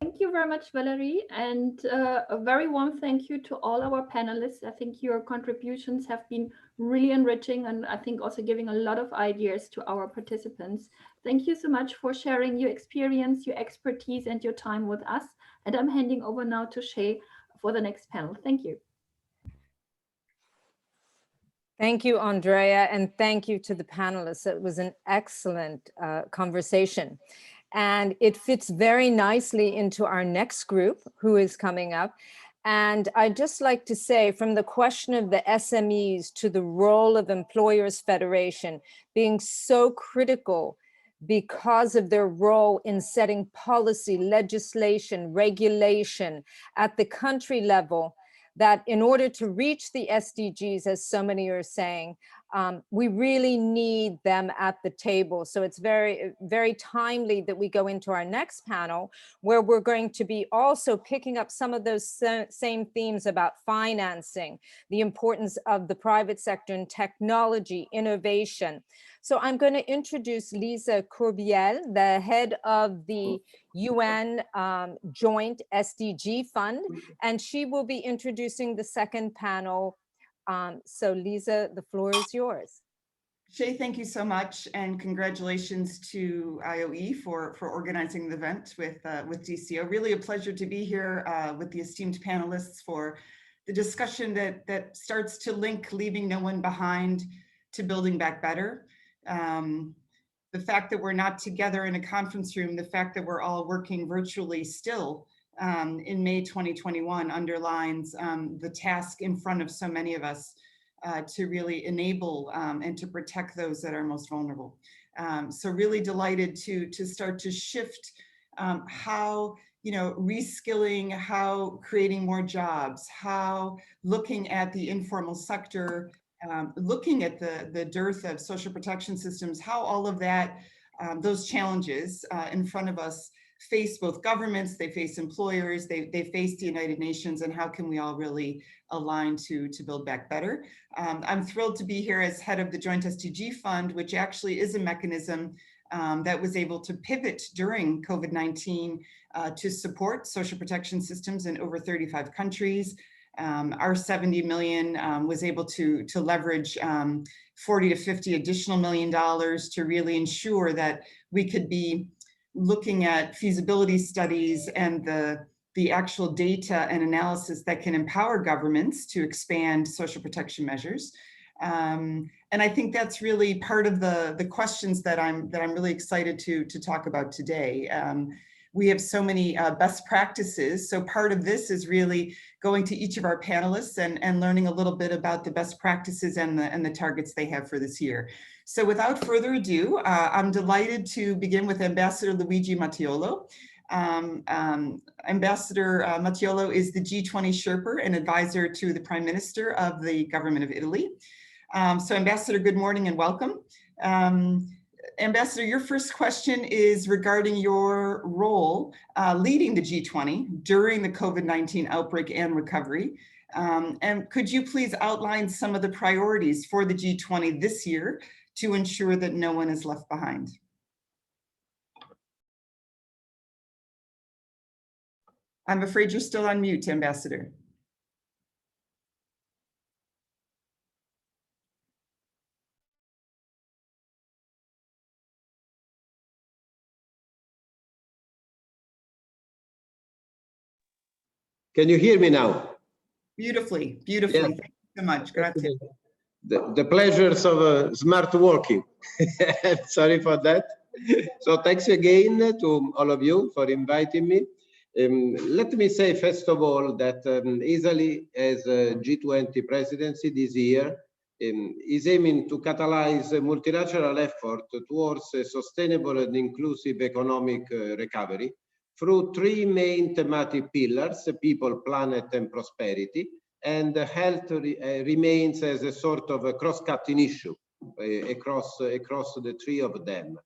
Thank you very much, Valerie, and a very warm thank you to all our panelists. I think your contributions have been really enriching and I think also giving a lot of ideas to our participants. Thank you so much for sharing your experience, your expertise, and your time with us. And I'm handing over now to Shay for the next panel. Thank you. Thank you, Andrea, and thank you to the panelists. It was an excellent conversation. And it fits very nicely into our next group who is coming up. And I'd just like to say, from the question of the SMEs to the role of Employers Federation being so critical because of their role in setting policy, legislation, regulation at the country level, that in order to reach the SDGs, as so many are saying, we really need them at the table. So it's very, very timely that we go into our next panel, where we're going to be also picking up some of those same themes about financing, the importance of the private sector and technology, innovation. So I'm going to introduce Lisa Courbiel, the head of the UN Joint SDG Fund, and she will be introducing the second panel. So Lisa, the floor is yours. Shay, thank you so much, and congratulations to IOE for organizing the event with DCO. Really a pleasure to be here with the esteemed panelists for the discussion that starts to link leaving no one behind to building back better. The fact that we're not together in a conference room, the fact that we're all working virtually still in May 2021 underlines the task in front of so many of us to really enable and to protect those that are most vulnerable. So really delighted to start to shift how, reskilling, how creating more jobs, how looking at the informal sector, looking at the dearth of social protection systems, how all of that, those challenges in front of us face both governments, they face employers, they face the United Nations, and how can we all really align to build back better. I'm thrilled to be here as head of the Joint SDG Fund, which actually is a mechanism that was able to pivot during COVID-19 to support social protection systems in over 35 countries. Our 70 million was able to leverage 40 to 50 additional $1 million to really ensure that we could be looking at feasibility studies and the actual data and analysis that can empower governments to expand social protection measures. And I think that's really part of the questions that I'm really excited to talk about today. We have so many best practices. So part of this is really going to each of our panelists and learning a little bit about the best practices and the targets they have for this year. So without further ado, I'm delighted to begin with Ambassador Luigi Mattiolo. Ambassador Mattiolo is the G20 Sherpa and advisor to the Prime Minister of the Government of Italy. So Ambassador, good morning and welcome. Ambassador, your first question is regarding your role leading the G20 during the COVID-19 outbreak and recovery. And could you please outline some of the priorities for the G20 this year to ensure that no one is left behind? I'm afraid you're still on mute, Ambassador. Can you hear me now? Beautifully, beautifully. Yeah. Thank you so much. Grazie. The pleasures of smart working. Sorry for that. So thanks again to all of you for inviting me. Let me say, first of all, that Italy, as a G20 presidency this year, is aiming to catalyze a multilateral effort towards a sustainable and inclusive economic recovery through three main thematic pillars: people, planet, and prosperity. And health remains as a sort of a cross-cutting issue across the three of them.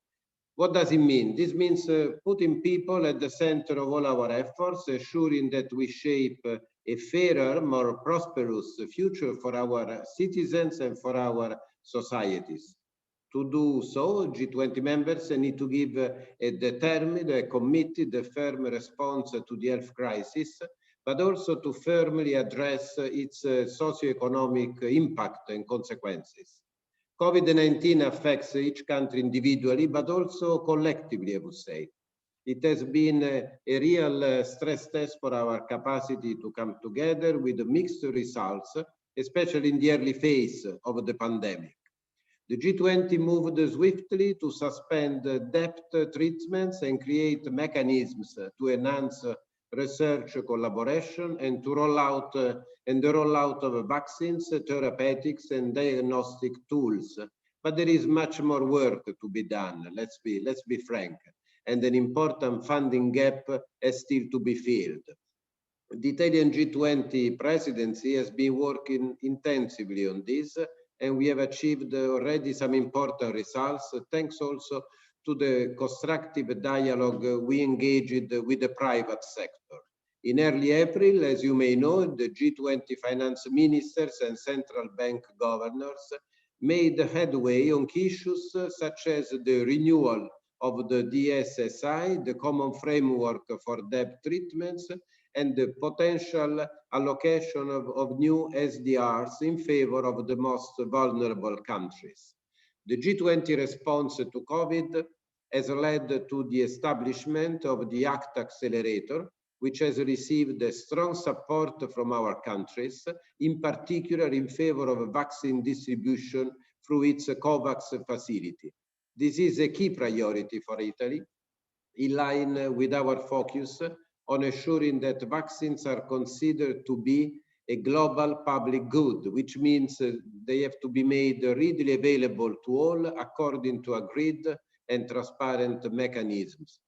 What does it mean? This means putting people at the center of all our efforts, ensuring that we shape a fairer, more prosperous future for our citizens and for our societies. To do so, G20 members need to give a determined, a committed, a firm response to the health crisis, but also to firmly address its socioeconomic impact and consequences. COVID-19 affects each country individually, but also collectively, I would say. It has been a real stress test for our capacity to come together with mixed results, especially in the early phase of the pandemic. The G20 moved swiftly to suspend debt treatments and create mechanisms to enhance research collaboration and to roll out the rollout of vaccines, therapeutics, and diagnostic tools. But there is much more work to be done. Let's be frank, and an important funding gap has still to be filled. The Italian G20 presidency has been working intensively on this, and we have achieved already some important results, thanks also to the constructive dialogue we engaged with the private sector. In early April, as you may know, the G20 finance ministers and central bank governors made headway on key issues such as the renewal of the DSSI, the common framework for debt treatments, and the potential allocation of new SDRs in favor of the most vulnerable countries. The G20 response to COVID has led to the establishment of the ACT Accelerator, which has received a strong support from our countries, in particular in favor of vaccine distribution through its COVAX facility. This is a key priority for Italy, in line with our focus on ensuring that vaccines are considered to be a global public good, which means they have to be made readily available to all according to agreed and transparent mechanisms.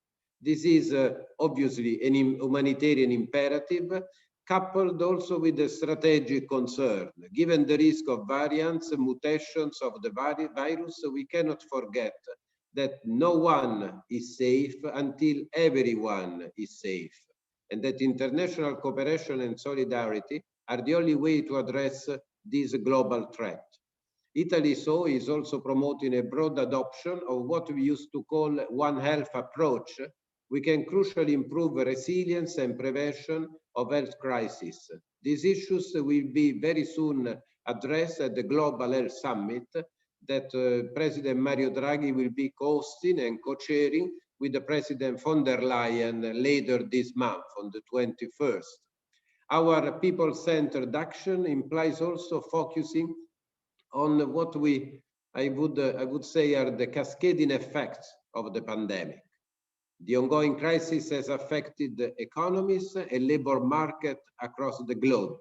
This is obviously an humanitarian imperative, coupled also with a strategic concern. Given the risk of variants, mutations of the virus, we cannot forget that no one is safe until everyone is safe, and that international cooperation and solidarity are the only way to address this global threat. Italy is also promoting a broad adoption of what we used to call One Health approach. We can crucially improve resilience and prevention of health crises. These issues will be very soon addressed at the Global Health Summit that President Mario Draghi will be co-hosting and co-chairing with the President von der Leyen later this month on the 21st. Our people-centered action implies also focusing on what I would say are the cascading effects of the pandemic. The ongoing crisis has affected economies and labor market across the globe,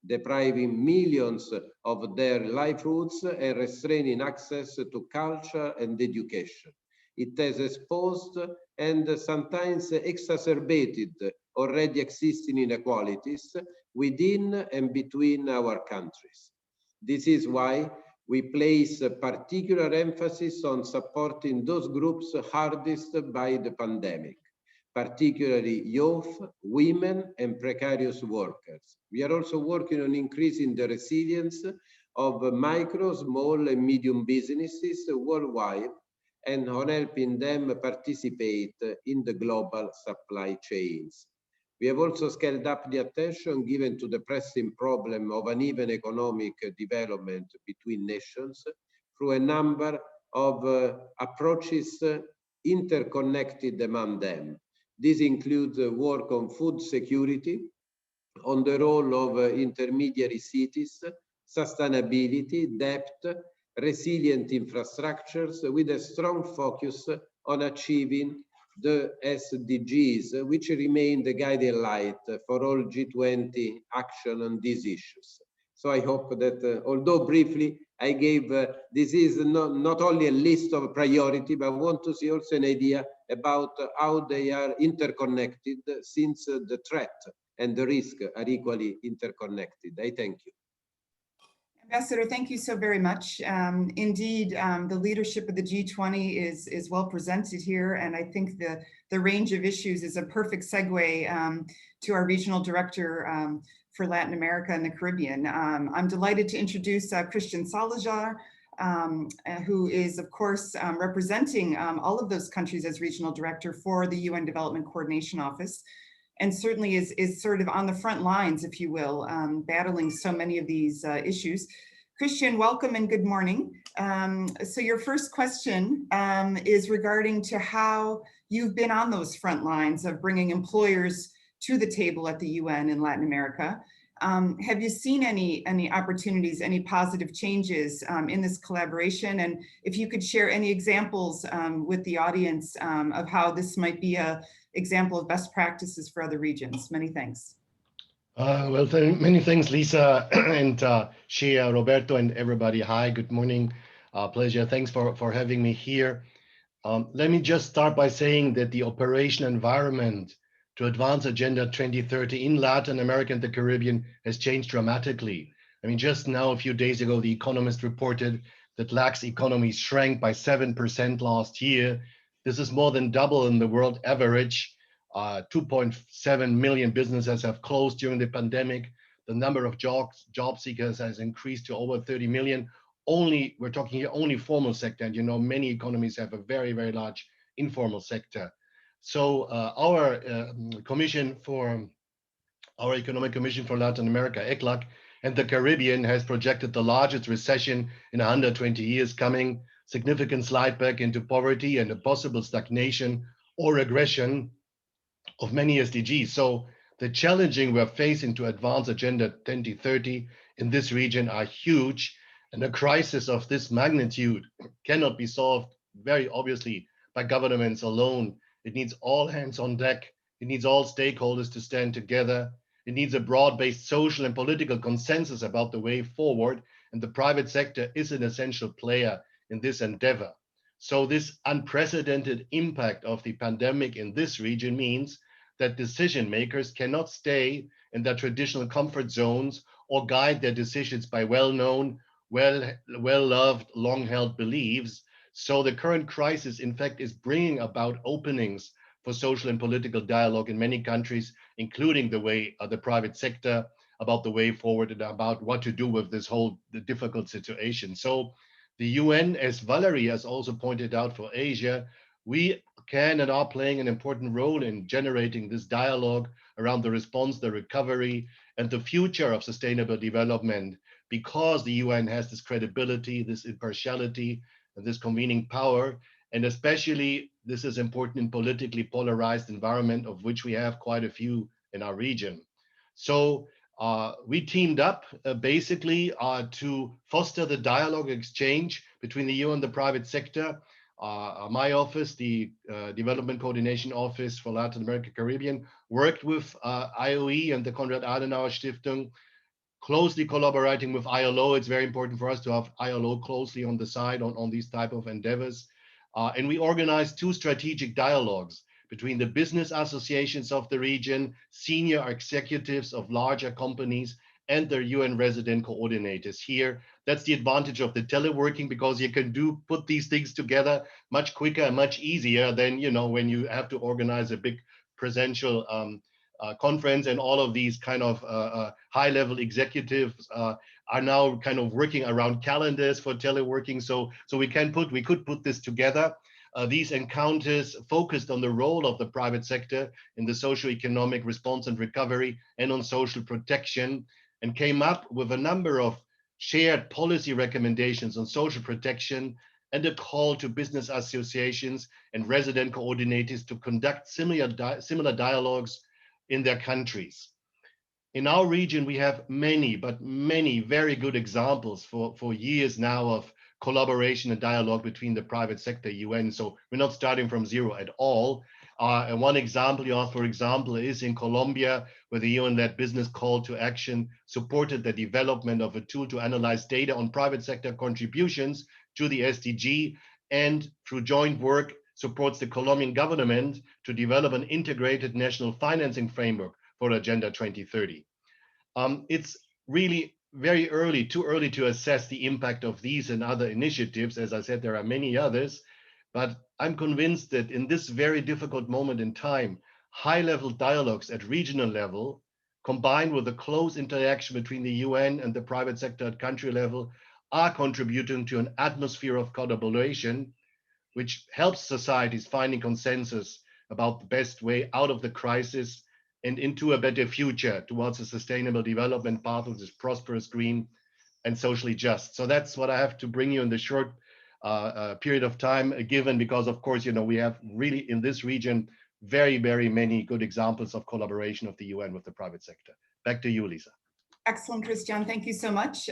depriving millions of their livelihoods and restraining access to culture and education. It has exposed and sometimes exacerbated already existing inequalities within and between our countries. This is why we place particular emphasis on supporting those groups hardest by the pandemic. particularly youth, women, and precarious workers. We are also working on increasing the resilience of micro, small, and medium businesses worldwide, and on helping them participate in the global supply chains. We have also scaled up the attention given to the pressing problem of uneven economic development between nations through a number of approaches interconnected among them. This includes work on food security, on the role of intermediary cities, sustainability, debt, resilient infrastructures, with a strong focus on achieving the SDGs, which remain the guiding light for all G20 action on these issues. So I hope that, although briefly, I gave, this is not only a list of priority, but I want to see also an idea about how they are interconnected, since the threat and the risk are equally interconnected. I thank you. Ambassador, thank you so very much. Indeed, the leadership of the G20 is well presented here, and I think the range of issues is a perfect segue to our regional director for Latin America and the Caribbean. I'm delighted to introduce Christian Salazar, who is, of course, representing all of those countries as regional director for the UN Development Coordination Office, and certainly is sort of on the front lines, if you will, battling so many of these issues. Christian, welcome and good morning. So your first question is regarding to how you've been on those front lines of bringing employers to the table at the UN in Latin America. Have you seen any opportunities, any positive changes in this collaboration? And if you could share any examples with the audience of how this might be an example of best practices for other regions. Many thanks. Well, many thanks, Lisa, and Shea, Roberto, and everybody. Hi, good morning. Pleasure. Thanks for having me here. Let me just start by saying that the operational environment to advance Agenda 2030 in Latin America and the Caribbean has changed dramatically. I mean, just now, a few days ago, The Economist reported that LAC's economy shrank by 7% last year. This is more than double in the world average. 2.7 million businesses have closed during the pandemic. The number of job seekers has increased to over 30 million. We're talking here only formal sector, and you know many economies have a very, very large informal sector. So our Economic Commission for Latin America, ECLAC, and the Caribbean has projected the largest recession in 120 years coming, significant slide back into poverty, and a possible stagnation or regression of many SDGs. So the challenges we're facing to advance Agenda 2030 in this region are huge, and a crisis of this magnitude cannot be solved very obviously by governments alone. It needs all hands on deck. It needs all stakeholders to stand together. It needs a broad-based social and political consensus about the way forward, and the private sector is an essential player in this endeavor. So this unprecedented impact of the pandemic in this region means that decision makers cannot stay in their traditional comfort zones or guide their decisions by well-known, well-loved, long-held beliefs. So the current crisis, in fact, is bringing about openings for social and political dialogue in many countries, including the private sector, about the way forward and about what to do with this whole difficult situation. So the UN, as Valerie has also pointed out for Asia, we can and are playing an important role in generating this dialogue around the response, the recovery, and the future of sustainable development, because the UN has this credibility, this impartiality, and this convening power. And especially this is important in politically polarized environment, of which we have quite a few in our region. So we teamed up basically to foster the dialogue exchange between the EU and the private sector. My office, the Development Coordination Office for Latin America Caribbean, worked with IOE and the Konrad Adenauer Stiftung, closely collaborating with ILO. It's very important for us to have ILO closely on the side on these type of endeavors. And we organized 2 strategic dialogues between the business associations of the region, senior executives of larger companies, and their UN resident coordinators here. That's the advantage of the teleworking, because you can put these things together much quicker and much easier than when you have to organize a big presential conference, and all of these kind of high-level executives are now kind of working around calendars for teleworking. So we could put this together. These encounters focused on the role of the private sector in the socio-economic response and recovery and on social protection, and came up with a number of shared policy recommendations on social protection and a call to business associations and resident coordinators to conduct similar dialogues in their countries. In our region, we have many very good examples for years now of collaboration and dialogue between the private sector, UN. So we're not starting from zero at all. And one example, for example, is in Colombia, where the UN-led business call to action supported the development of a tool to analyze data on private sector contributions to the SDG, and through joint work supports the Colombian government to develop an integrated national financing framework for Agenda 2030. It's really very early, too early to assess the impact of these and other initiatives. As I said, there are many others, but I'm convinced that in this very difficult moment in time, high-level dialogues at regional level, combined with a close interaction between the UN and the private sector at country level, are contributing to an atmosphere of collaboration, which helps societies finding consensus about the best way out of the crisis and into a better future towards a sustainable development path that is prosperous, green, and socially just. So that's what I have to bring you in the short period of time given, because of course, we have really in this region very, very many good examples of collaboration of the UN with the private sector. Back to you, Lisa. Excellent, Christian. Thank you so much.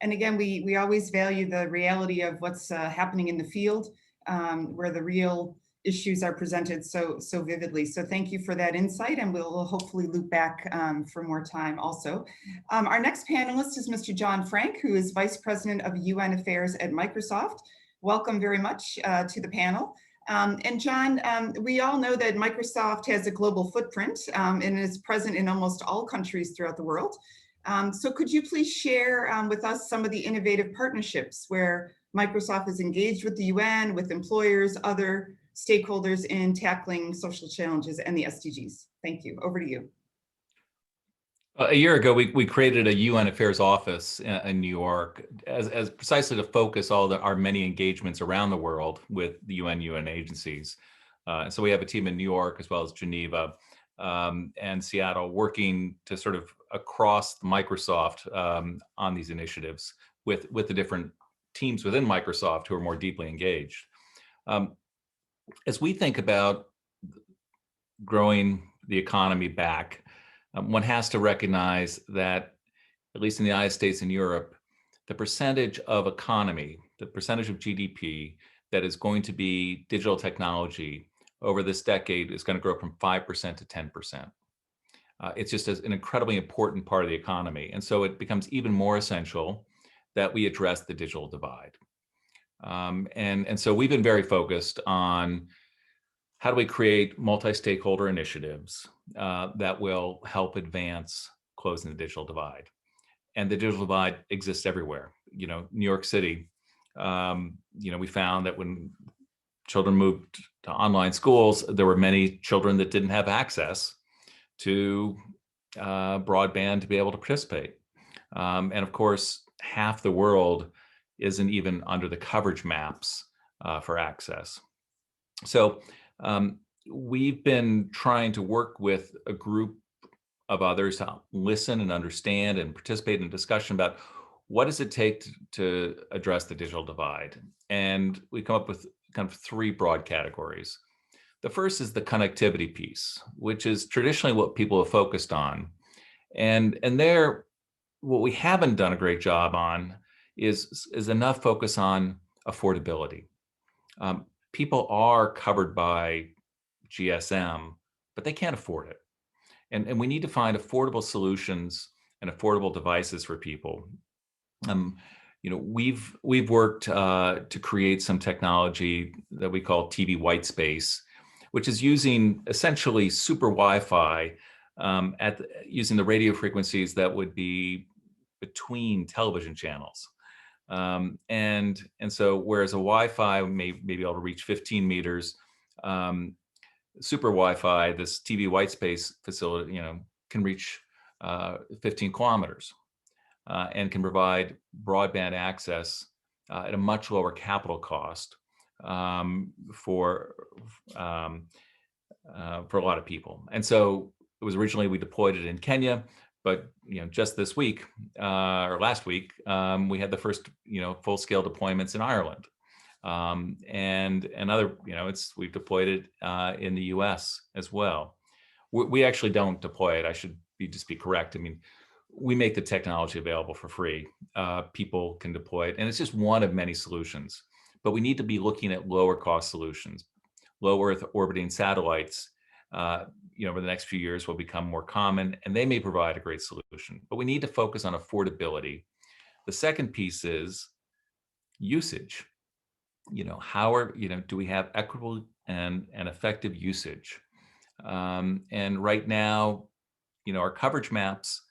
And again, we always value the reality of what's happening in the field, where the real issues are presented so vividly. So thank you for that insight, and we'll hopefully loop back for more time also. Our next panelist is Mr. John Frank, who is Vice President of UN Affairs at Microsoft. Welcome very much to the panel. And John, we all know that Microsoft has a global footprint and is present in almost all countries throughout the world. So could you please share with us some of the innovative partnerships where Microsoft is engaged with the UN, with employers, other stakeholders in tackling social challenges and the SDGs? Thank you. Over to you. A year ago, we created a UN Affairs office in New York as precisely to focus all our many engagements around the world with the UN agencies. So we have a team in New York as well as Geneva and Seattle working to sort of across Microsoft on these initiatives with the different teams within Microsoft who are more deeply engaged. As we think about growing the economy back, one has to recognize that, at least in the United States and Europe, the percentage of economy, the percentage of GDP that is going to be digital technology over this decade is going to grow from 5% to 10%. It's just an incredibly important part of the economy. And so it becomes even more essential that we address the digital divide. And so we've been very focused on how do we create multi-stakeholder initiatives that will help advance closing the digital divide. And the digital divide exists everywhere. New York City, we found that when children moved to online schools, there were many children that didn't have access to broadband to be able to participate. And of course, half the world isn't even under the coverage maps for access. So we've been trying to work with a group of others to listen and understand and participate in a discussion about what does it take to address the digital divide. And we come up with kind of three broad categories. The first is the connectivity piece, which is traditionally what people have focused on. And there, what we haven't done a great job on is enough focus on affordability. People are covered by GSM, but they can't afford it. And we need to find affordable solutions and affordable devices for people. We've worked to create some technology that we call TV white space, which is using essentially super Wi-Fi using the radio frequencies that would be between television channels. And so whereas a Wi-Fi may be able to reach 15 meters, super Wi-Fi, this TV white space facility, can reach 15 kilometers and can provide broadband access at a much lower capital cost for a lot of people. And so it was originally, we deployed it in Kenya, but just this week or last week, we had the first full-scale deployments in Ireland, and other we've deployed it in the U.S. as well. We actually don't deploy it. I should just be correct. I mean, we make the technology available for free. People can deploy it, and it's just one of many solutions. But we need to be looking at lower cost solutions. Low Earth orbiting satellites, over the next few years will become more common, and they may provide a great solution. But we need to focus on affordability. The second piece is usage. Do we have equitable and effective usage? And right now, our coverage maps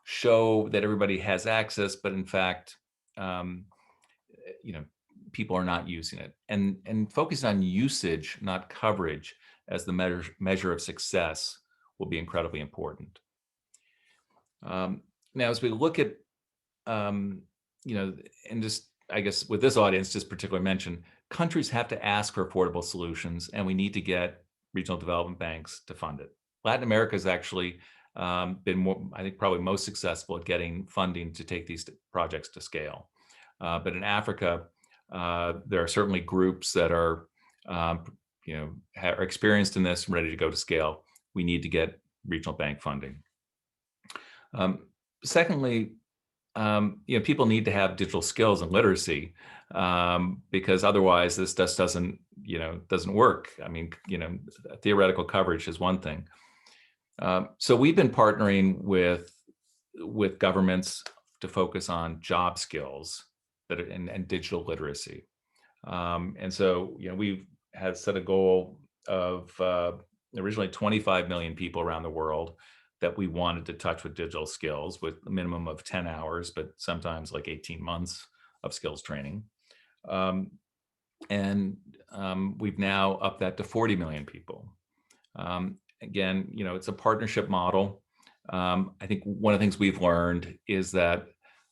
show that everybody has access, but in fact, people are not using it. And focus on usage, not coverage, as the measure of success will be incredibly important. Now, as we look at, and just, I guess with this audience, just particularly mention, countries have to ask for affordable solutions, and we need to get regional development banks to fund it. Latin America has actually been more, I think, probably most successful at getting funding to take these projects to scale. But in Africa, there are certainly groups that are, are experienced in this and ready to go to scale. We need to get regional bank funding. Secondly, people need to have digital skills and literacy, because otherwise this just doesn't work. I mean, theoretical coverage is one thing. So we've been partnering with governments to focus on job skills and digital literacy. And so, we had set a goal of originally 25 million people around the world that we wanted to touch with digital skills, with a minimum of 10 hours, but sometimes like 18 months of skills training. And we've now upped that to 40 million people. Again, it's a partnership model. I think one of the things we've learned is that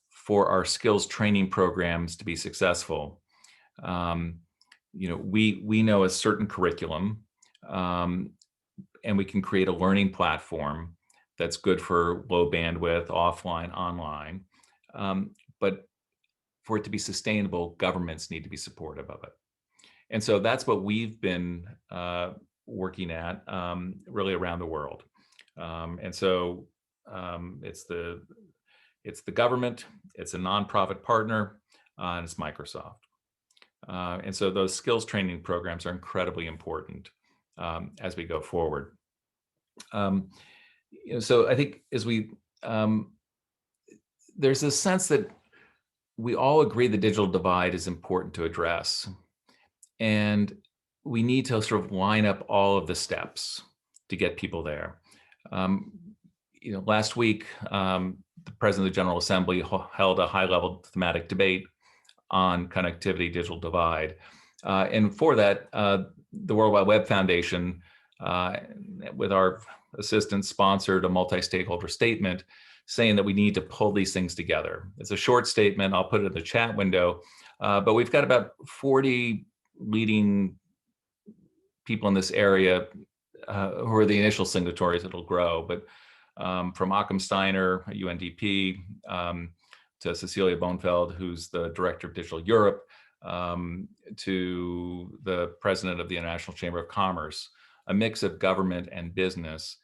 for our skills training programs to be successful, we know a certain curriculum, and we can create a learning platform that's good for low bandwidth, offline, online. But for it to be sustainable, governments need to be supportive of it. And so that's what we've been working at really around the world. And so it's the government, it's a nonprofit partner, and it's Microsoft. And so those skills training programs are incredibly important as we go forward. So I think as there's a sense that we all agree the digital divide is important to address. And we need to sort of line up all of the steps to get people there. Last week, the President of the General Assembly held a high-level thematic debate on connectivity, digital divide. And for that, the World Wide Web Foundation, with our assistance, sponsored a multi-stakeholder statement saying that we need to pull these things together. It's a short statement. I'll put it in the chat window. But we've got about 40 leading people in this area who are the initial signatories. It'll grow, but from Achim Steiner, UNDP, to Cecilia Bonfeld, who's the director of Digital Europe, to the president of the International Chamber of Commerce, a mix of government and business,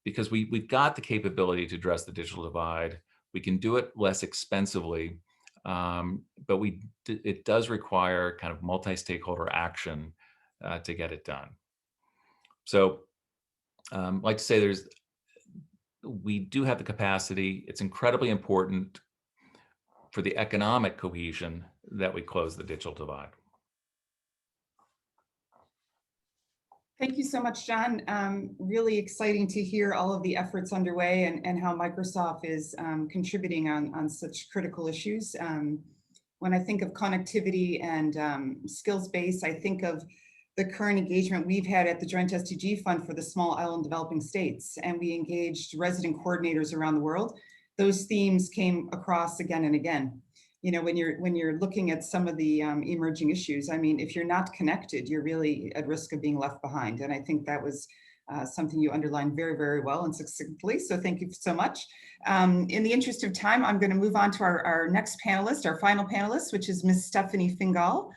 because we've got the capability to address the digital divide. We can do it less expensively, but it does require kind of multi-stakeholder action to get it done. So I'd like to say we do have the capacity. It's incredibly important for the economic cohesion that we close the digital divide. Thank you so much, John. Really exciting to hear all of the efforts underway and how Microsoft is contributing on such critical issues. When I think of connectivity and skills base, I think of the current engagement we've had at the Joint SDG Fund for the Small Island Developing States, and we engaged resident coordinators around the world. Those themes came across again and again. You know, when you're looking at some of the emerging issues, I mean, if you're not connected, you're really at risk of being left behind. And I think that was something you underlined very, very well and succinctly. So thank you so much. In the interest of time, I'm going to move on to our next panelist, our final panelist, which is Ms. Stephanie Fingal.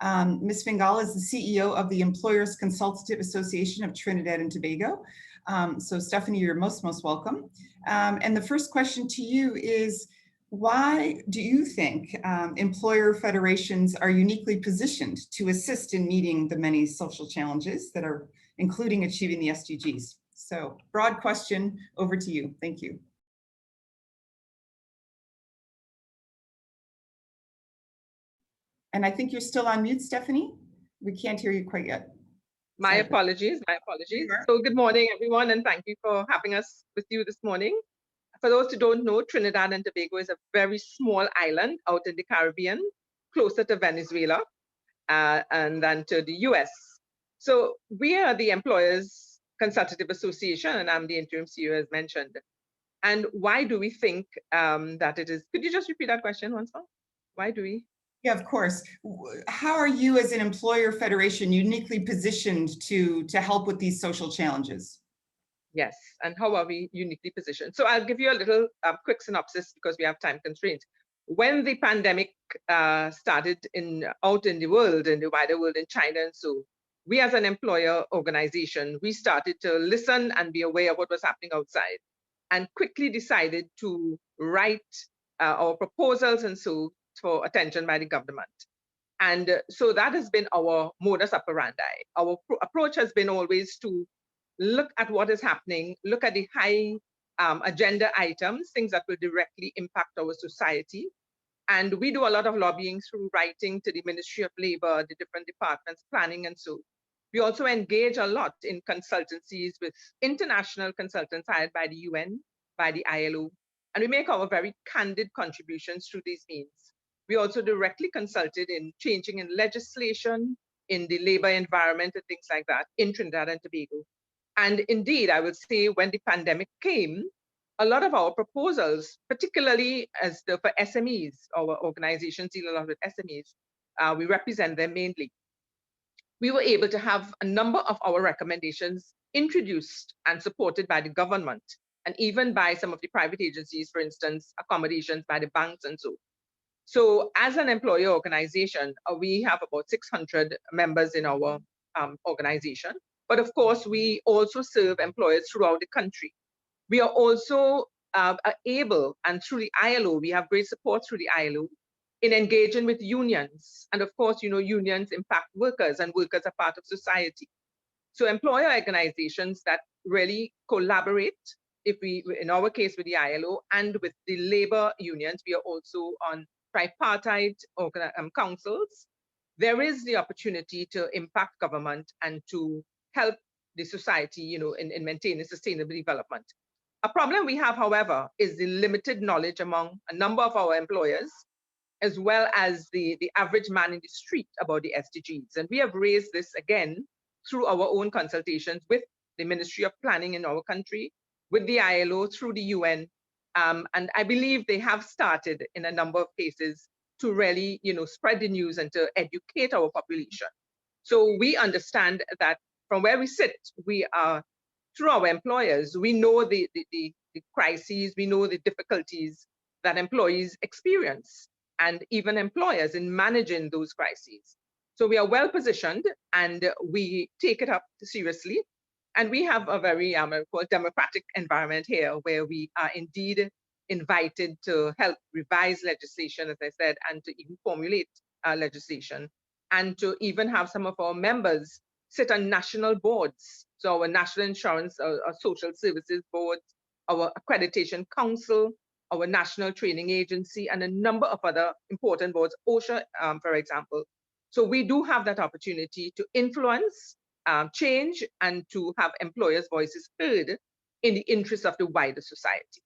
Ms. Fingal is the CEO of the Employers Consultative Association of Trinidad and Tobago. So Stephanie, you're most welcome. And the first question to you is, why do you think employer federations are uniquely positioned to assist in meeting the many social challenges that are including achieving the SDGs? So broad question, over to you. Thank you. And I think you're still on mute, Stephanie. We can't hear you quite yet. My apologies. So good morning, everyone, and thank you for having us with you this morning. For those who don't know, Trinidad and Tobago is a very small island out in the Caribbean, closer to Venezuela and then to the US. So we are the Employers Consultative Association, and I'm the interim CEO as mentioned. And why do we think that it is? Could you just repeat that question once more? Why do we? Yeah, of course. How are you as an employer federation uniquely positioned to help with these social challenges? Yes, and how are we uniquely positioned? So I'll give you a little quick synopsis because we have time constraints. When the pandemic started out in the world, in the wider world, in China and so, we as an employer organization, we started to listen and be aware of what was happening outside and quickly decided to write our proposals and so for attention by the government. And so that has been our modus operandi. Our approach has been always to look at what is happening, look at the high agenda items, things that will directly impact our society. And we do a lot of lobbying through writing to the Ministry of Labor, the different departments, planning and so. We also engage a lot in consultancies with international consultants hired by the UN, by the ILO, and we make our very candid contributions through these means. We also directly consulted in changing in legislation, in the labor environment and things like that in Trinidad and Tobago. And indeed, I would say when the pandemic came, a lot of our proposals, particularly for SMEs, our organizations deal a lot with SMEs, we represent them mainly. We were able to have a number of our recommendations introduced and supported by the government and even by some of the private agencies, for instance, accommodations by the banks and so. So as an employer organization, we have about 600 members in our organization. But of course, we also serve employers throughout the country. We are also able, and through the ILO, we have great support through the ILO in engaging with unions. And of course, you know, unions impact workers and workers are part of society. So employer organizations that really collaborate, in our case with the ILO and with the labor unions, we are also on tripartite councils. There is the opportunity to impact government and to help the society, you know, in maintaining sustainable development. A problem we have, however, is the limited knowledge among a number of our employers, as well as the average man in the street about the SDGs. And we have raised this again through our own consultations with the Ministry of Planning in our country, with the ILO, through the UN. And I believe they have started in a number of cases to really, you know, spread the news and to educate our population. So we understand that from where we sit, we are, through our employers, we know the crises, we know the difficulties that employees experience and even employers in managing those crises. So we are well positioned and we take it up seriously. And we have a very democratic environment here where we are indeed invited to help revise legislation, as I said, and to even formulate legislation, and to even have some of our members sit on national boards. So our National Insurance, our Social Services Board, our Accreditation Council, our National Training Agency, and a number of other important boards, OSHA, for example. So we do have that opportunity to influence, change, and to have employers' voices heard in the interest of the wider society.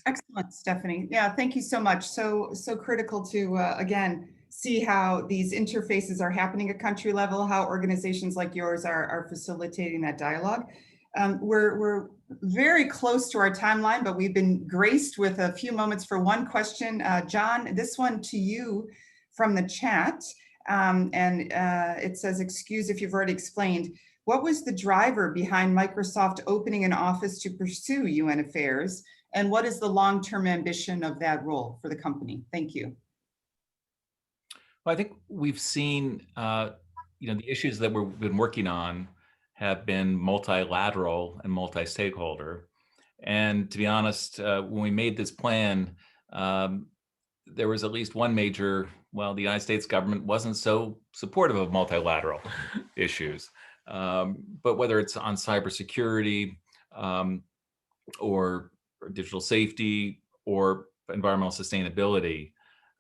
Excellent, Stephanie. Yeah, thank you so much. So critical to, again, see how these interfaces are happening at country level, how organizations like yours are facilitating that dialogue. We're very close to our timeline, but we've been graced with a few moments for one question. John, this one to you from the chat. It says, excuse if you've already explained, what was the driver behind Microsoft opening an office to pursue UN affairs? And what is the long-term ambition of that role for the company? Thank you. Well, I think we've seen, the issues that we've been working on have been multilateral and multi-stakeholder. And to be honest, when we made this plan, there was at least one major, the United States government wasn't so supportive of multilateral issues. But whether it's on cybersecurity or digital safety or environmental sustainability,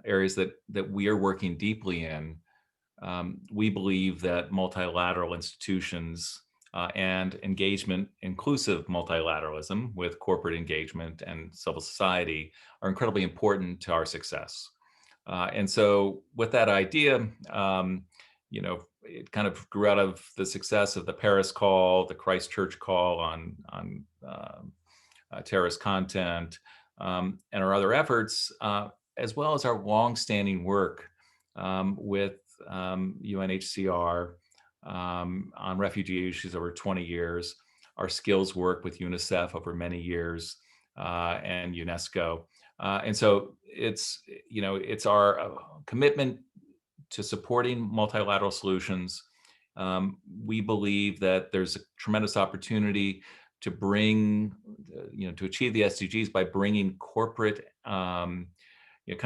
areas that we are working deeply in, we believe that multilateral institutions and engagement, inclusive multilateralism with corporate engagement and civil society are incredibly important to our success. And so with that idea, it kind of grew out of the success of the Paris call, the Christchurch call on terrorist content, and our other efforts, as well as our longstanding work with UNHCR on refugee issues over 20 years, our skills work with UNICEF over many years, and UNESCO. And so it's our commitment to supporting multilateral solutions. We believe that there's a tremendous opportunity to bring, to achieve the SDGs by bringing corporate, kind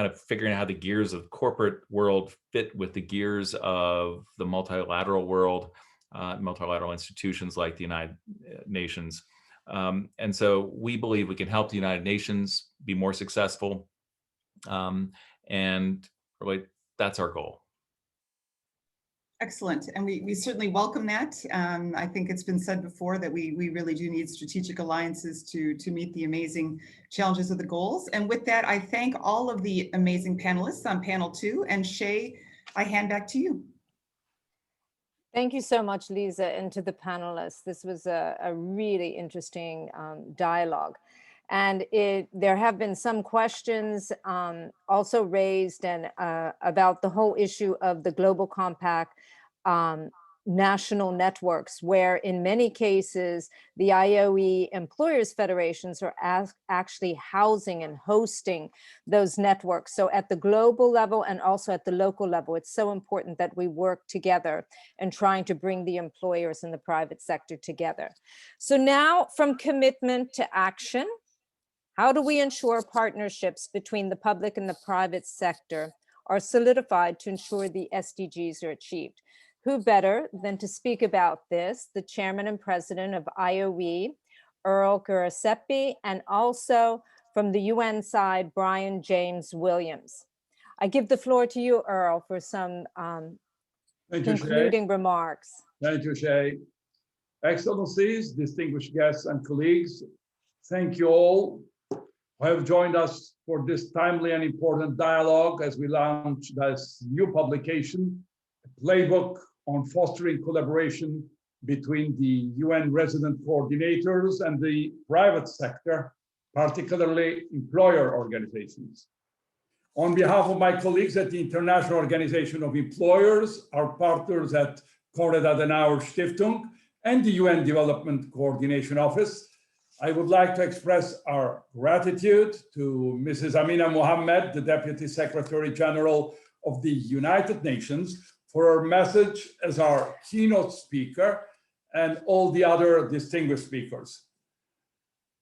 of figuring out how the gears of corporate world fit with the gears of the multilateral world, multilateral institutions like the United Nations. And so we believe we can help the United Nations be more successful. And really, that's our goal. Excellent. And we certainly welcome that. I think it's been said before that we really do need strategic alliances to meet the amazing challenges of the goals. And with that, I thank all of the amazing panelists on panel 2. And Shay, I hand back to you. Thank you so much, Lisa, and to the panelists. This was a really interesting dialogue. And there have been some questions also raised and about the whole issue of the Global Compact national networks, where in many cases, the IOE employers federations are actually housing and hosting those networks. So at the global level and also at the local level, it's so important that we work together and trying to bring the employers and the private sector together. So now from commitment to action, how do we ensure partnerships between the public and the private sector are solidified to ensure the SDGs are achieved? Who better than to speak about this, the chairman and president of IOE, Earl Gurasepi, and also from the UN side, Brian James Williams. I give the floor to you, Earl, for some concluding remarks. Thank you, Shay. Excellencies, distinguished guests and colleagues, thank you all who have joined us for this timely and important dialogue as we launch this new publication, a playbook on fostering collaboration between the UN resident coordinators and the private sector, particularly employer organizations. On behalf of my colleagues at the International Organization of Employers, our partners at Konrad Adenauer Stiftung, and the UN Development Coordination Office, I would like to express our gratitude to Mrs. Amina Mohammed, the Deputy Secretary General of the United Nations, for her message as our keynote speaker and all the other distinguished speakers.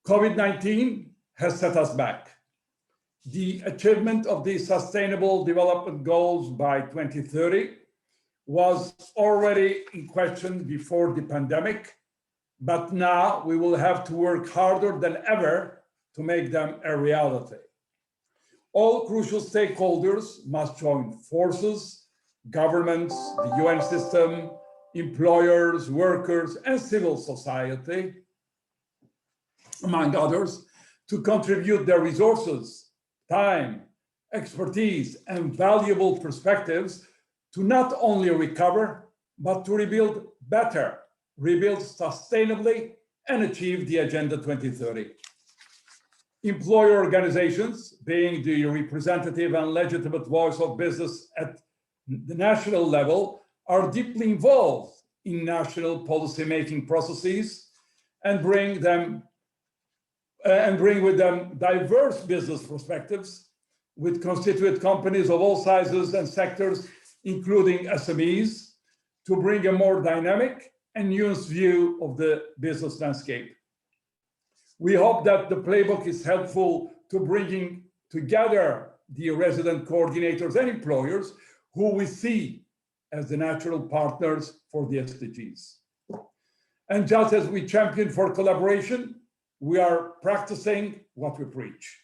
COVID-19 has set us back. The achievement of the Sustainable Development Goals by 2030 was already in question before the pandemic, but now we will have to work harder than ever to make them a reality. All crucial stakeholders must join forces, governments, the UN system, employers, workers, and civil society, among others, to contribute their resources, time, expertise, and valuable perspectives to not only recover, but to rebuild better, rebuild sustainably, and achieve the Agenda 2030. Employer organizations, being the representative and legitimate voice of business at the national level, are deeply involved in national policy-making processes and bring with them diverse business perspectives with constituent companies of all sizes and sectors, including SMEs, to bring a more dynamic and nuanced view of the business landscape. We hope that the playbook is helpful to bringing together the resident coordinators and employers who we see as the natural partners for the SDGs. And just as we champion for collaboration, we are practicing what we preach.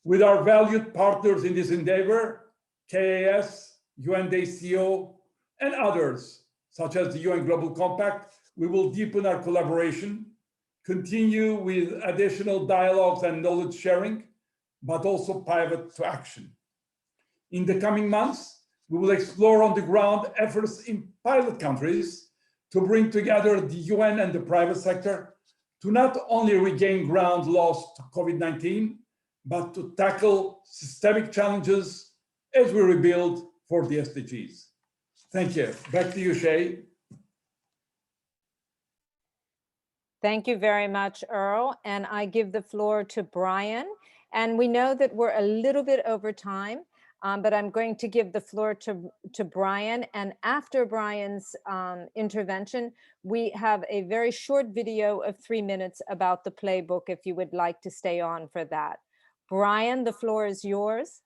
With our valued partners in this endeavor, KAS, UNDCO, and others, such as the UN Global Compact, we will deepen our collaboration, continue with additional dialogues and knowledge sharing, but also pivot to action. In the coming months, we will explore on the ground efforts in pilot countries to bring together the UN and the private sector to not only regain ground lost to COVID-19, but to tackle systemic challenges as we rebuild for the SDGs. Thank you. Back to you, Shay. Thank you very much, Earl. And I give the floor to Brian. And we know that we're a little bit over time, but I'm going to give the floor to Brian. And after Brian's intervention, we have a very short video of 3 minutes about the playbook if you would like to stay on for that. Brian, the floor is yours.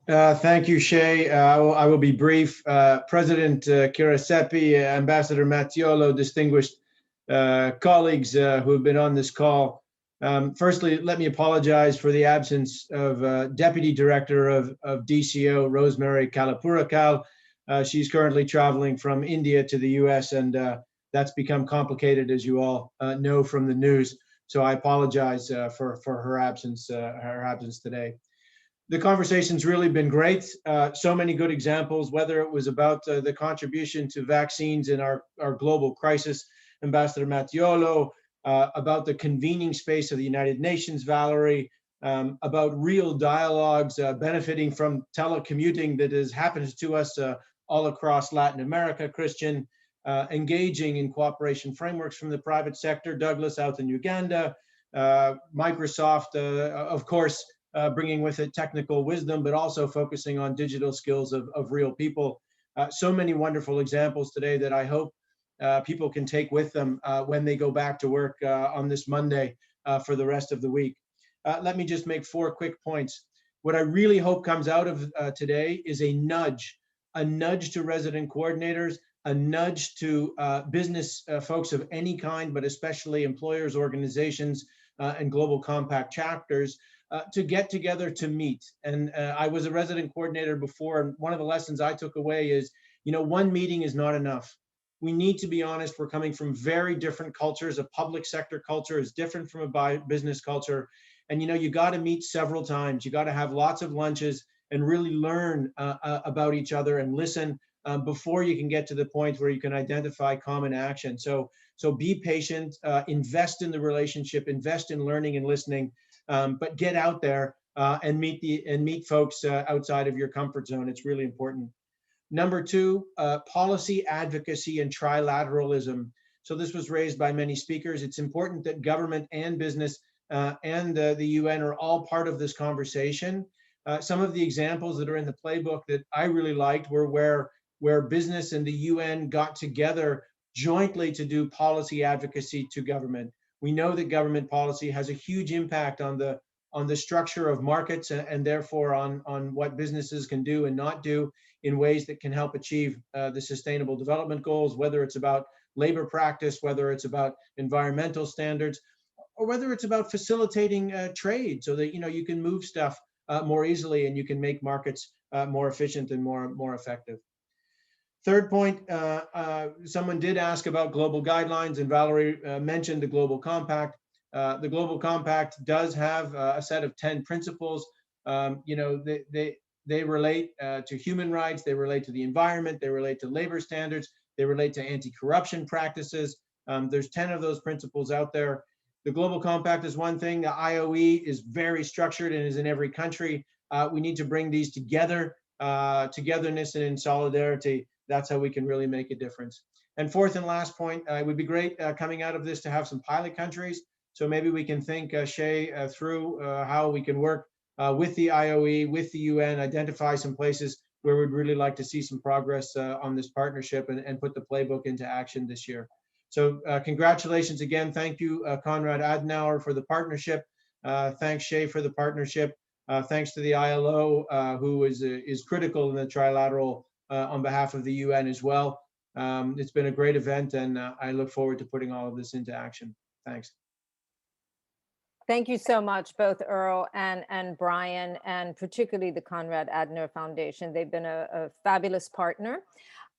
Thank you, Shay. I will be brief. President Kirasepi, Ambassador Mattiolo, distinguished colleagues who have been on this call. Firstly, let me apologize for the absence of Deputy Director of DCO, Rosemary Kalapurakal. She's currently traveling from India to the US, and that's become complicated, as you all know from the news. So I apologize for her absence today. The conversation's really been great. So many good examples, whether it was about the contribution to vaccines in our global crisis, Ambassador Mattiolo, about the convening space of the United Nations, Valerie, about real dialogues benefiting from telecommuting that has happened to us all across Latin America, Christian, engaging in cooperation frameworks from the private sector, Douglas out in Uganda, Microsoft, of course, bringing with it technical wisdom, but also focusing on digital skills of real people. So many wonderful examples today that I hope people can take with them when they go back to work on this Monday for the rest of the week. Let me just make 4 quick points. What I really hope comes out of today is a nudge to resident coordinators, a nudge to business folks of any kind, but especially employers, organizations, and global compact chapters to get together to meet. And I was a resident coordinator before, and one of the lessons I took away is, one meeting is not enough. We need to be honest, we're coming from very different cultures. A public sector culture is different from a business culture. And you got to meet several times. You got to have lots of lunches and really learn about each other and listen before you can get to the point where you can identify common action. So be patient, invest in the relationship, invest in learning and listening, but get out there and meet folks outside of your comfort zone. It's really important. Number 2, policy advocacy and trilateralism. So this was raised by many speakers. It's important that government and business and the UN are all part of this conversation. Some of the examples that are in the playbook that I really liked were where business and the UN got together jointly to do policy advocacy to government. We know that government policy has a huge impact on the structure of markets and therefore on what businesses can do and not do in ways that can help achieve the sustainable development goals, whether it's about labor practice, whether it's about environmental standards, or whether it's about facilitating trade so that you can move stuff more easily and you can make markets more efficient and more effective. Third point, someone did ask about global guidelines, and Valerie mentioned the Global Compact. The Global Compact does have a set of 10 principles You know, they relate to human rights, they relate to the environment, they relate to labor standards, they relate to anti-corruption practices. There's 10 of those principles out there. The Global Compact is one thing. The IOE is very structured and is in every country. We need to bring these together, togetherness and in solidarity. That's how we can really make a difference. And fourth and last point, it would be great coming out of this to have some pilot countries. So maybe we can think, Shay, through how we can work with the IOE, with the UN, identify some places where we'd really like to see some progress on this partnership and put the playbook into action this year. So congratulations again. Thank you, Konrad Adenauer, for the partnership. Thanks, Shay, for the partnership. Thanks to the ILO, who is critical in the trilateral on behalf of the UN as well. It's been a great event, and I look forward to putting all of this into action. Thanks. Thank you so much, both Earl and Brian, and particularly the Konrad Adenauer Foundation. They've been a fabulous partner.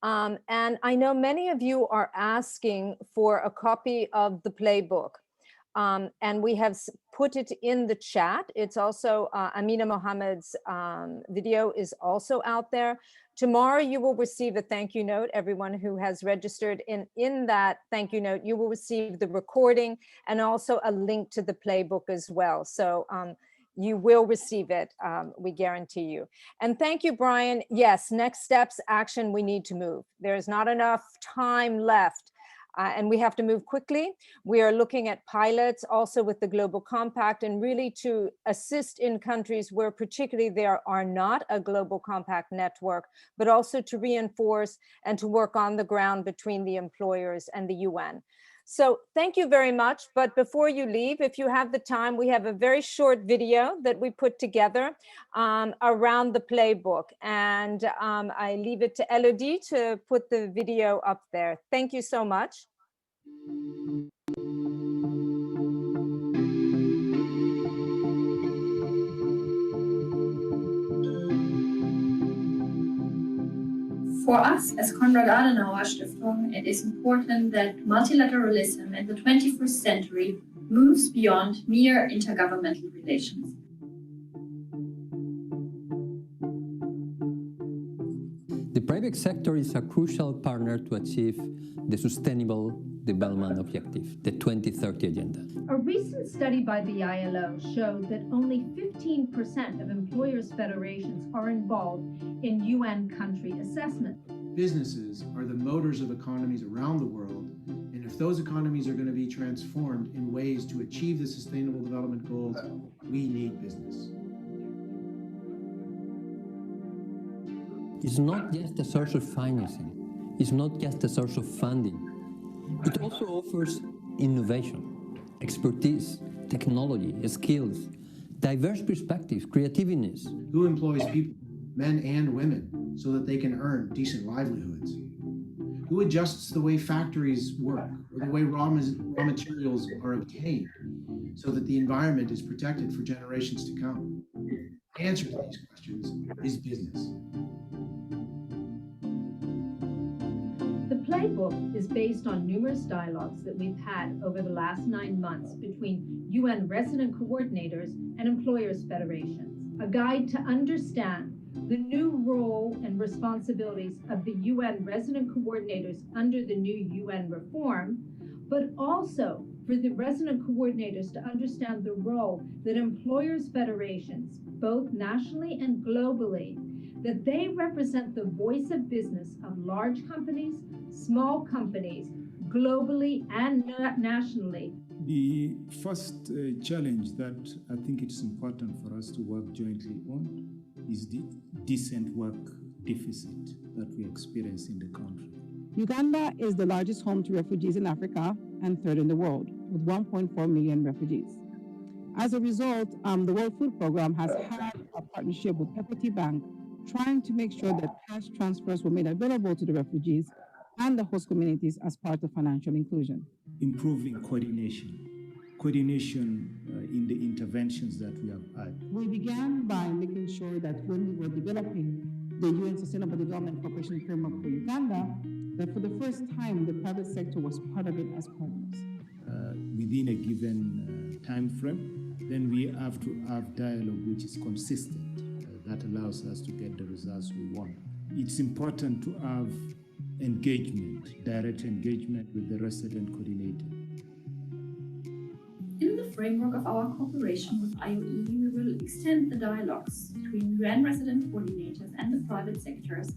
And I know many of you are asking for a copy of the playbook. And we have put it in the chat. It's also, Amina Mohammed's video is also out there. Tomorrow you will receive a thank you note. Everyone who has registered in that thank you note, you will receive the recording and also a link to the playbook as well. So you will receive it, we guarantee you. And thank you, Brian. Yes, next steps, action, we need to move. There's not enough time left. And we have to move quickly. We are looking at pilots also with the Global Compact, and really to assist in countries where particularly there are not a Global Compact network, but also to reinforce and to work on the ground between the employers and the UN. So thank you very much. But before you leave, if you have the time, we have a very short video that we put together around the playbook. And I leave it to Elodie to put the video up there. Thank you so much. For us as Konrad Adenauer Stiftung, it is important that multilateralism in the 21st century moves beyond mere intergovernmental relations. The private sector is a crucial partner to achieve the Sustainable Development Objective, the 2030 Agenda. A recent study by the ILO showed that only 15% of employers' federations are involved in UN country assessment. Businesses are the motors of economies around the world, and if those economies are going to be transformed in ways to achieve the Sustainable Development Goals, we need business. It's not just a source of financing. It's not just a source of funding. It also offers innovation, expertise, technology, skills, diverse perspectives, creativeness. Who employs people, men and women, so that they can earn decent livelihoods? Who adjusts the way factories work or the way raw materials are obtained so that the environment is protected for generations to come? The answer to these questions is business. The playbook is based on numerous dialogues that we've had over the last 9 months between UN resident coordinators and employers' federations. A guide to understand the new role and responsibilities of the UN resident coordinators under the new UN reform, but also for the resident coordinators to understand the role that employers' federations, both nationally and globally, that they represent the voice of business of large companies, small companies, globally and nationally. The first challenge that I think it's important for us to work jointly on is the decent work deficit that we experience in the country. Uganda is the largest home to refugees in Africa and third in the world, with 1.4 million refugees. As a result, the World Food Programme has had a partnership with Equity Bank, trying to make sure that cash transfers were made available to the refugees and the host communities as part of financial inclusion. Improving coordination in the interventions that we have had. We began by making sure that when we were developing the UN Sustainable Development Cooperation Framework for Uganda, that for the first time, the private sector was part of it as partners. Within a given time frame, then we have to have dialogue which is consistent, that allows us to get the results we want. It's important to have engagement, direct engagement with the resident coordinator. In the framework of our cooperation with IOE, we will extend the dialogues between UN resident coordinators and the private sectors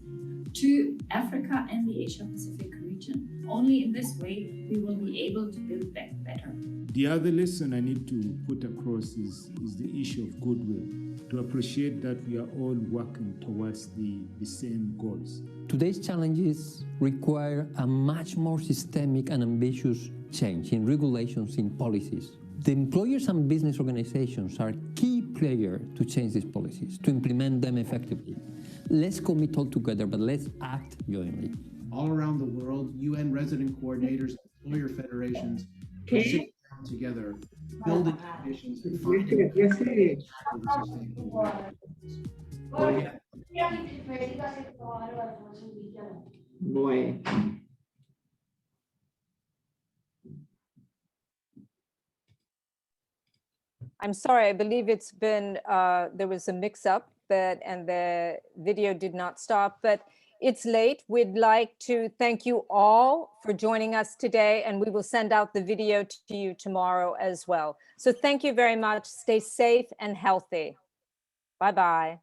to Africa and the Asia-Pacific region. Only in this way, we will be able to build back better. The other lesson I need to put across is the issue of goodwill, to appreciate that we are all working towards the same goals. Today's challenges require a much more systemic and ambitious change in regulations, in policies. The employers and business organizations are key players to change these policies, to implement them effectively. Let's commit all together, but let's act jointly. All around the world, UN resident coordinators, employer federations are sitting down together, building conditions and finding Bueno. I'm sorry, I believe it's been, there was a mix-up, and the video did not stop, but it's late. We'd like to thank you all for joining us today, and we will send out the video to you tomorrow as well. So thank you very much. Stay safe and healthy. Bye-bye.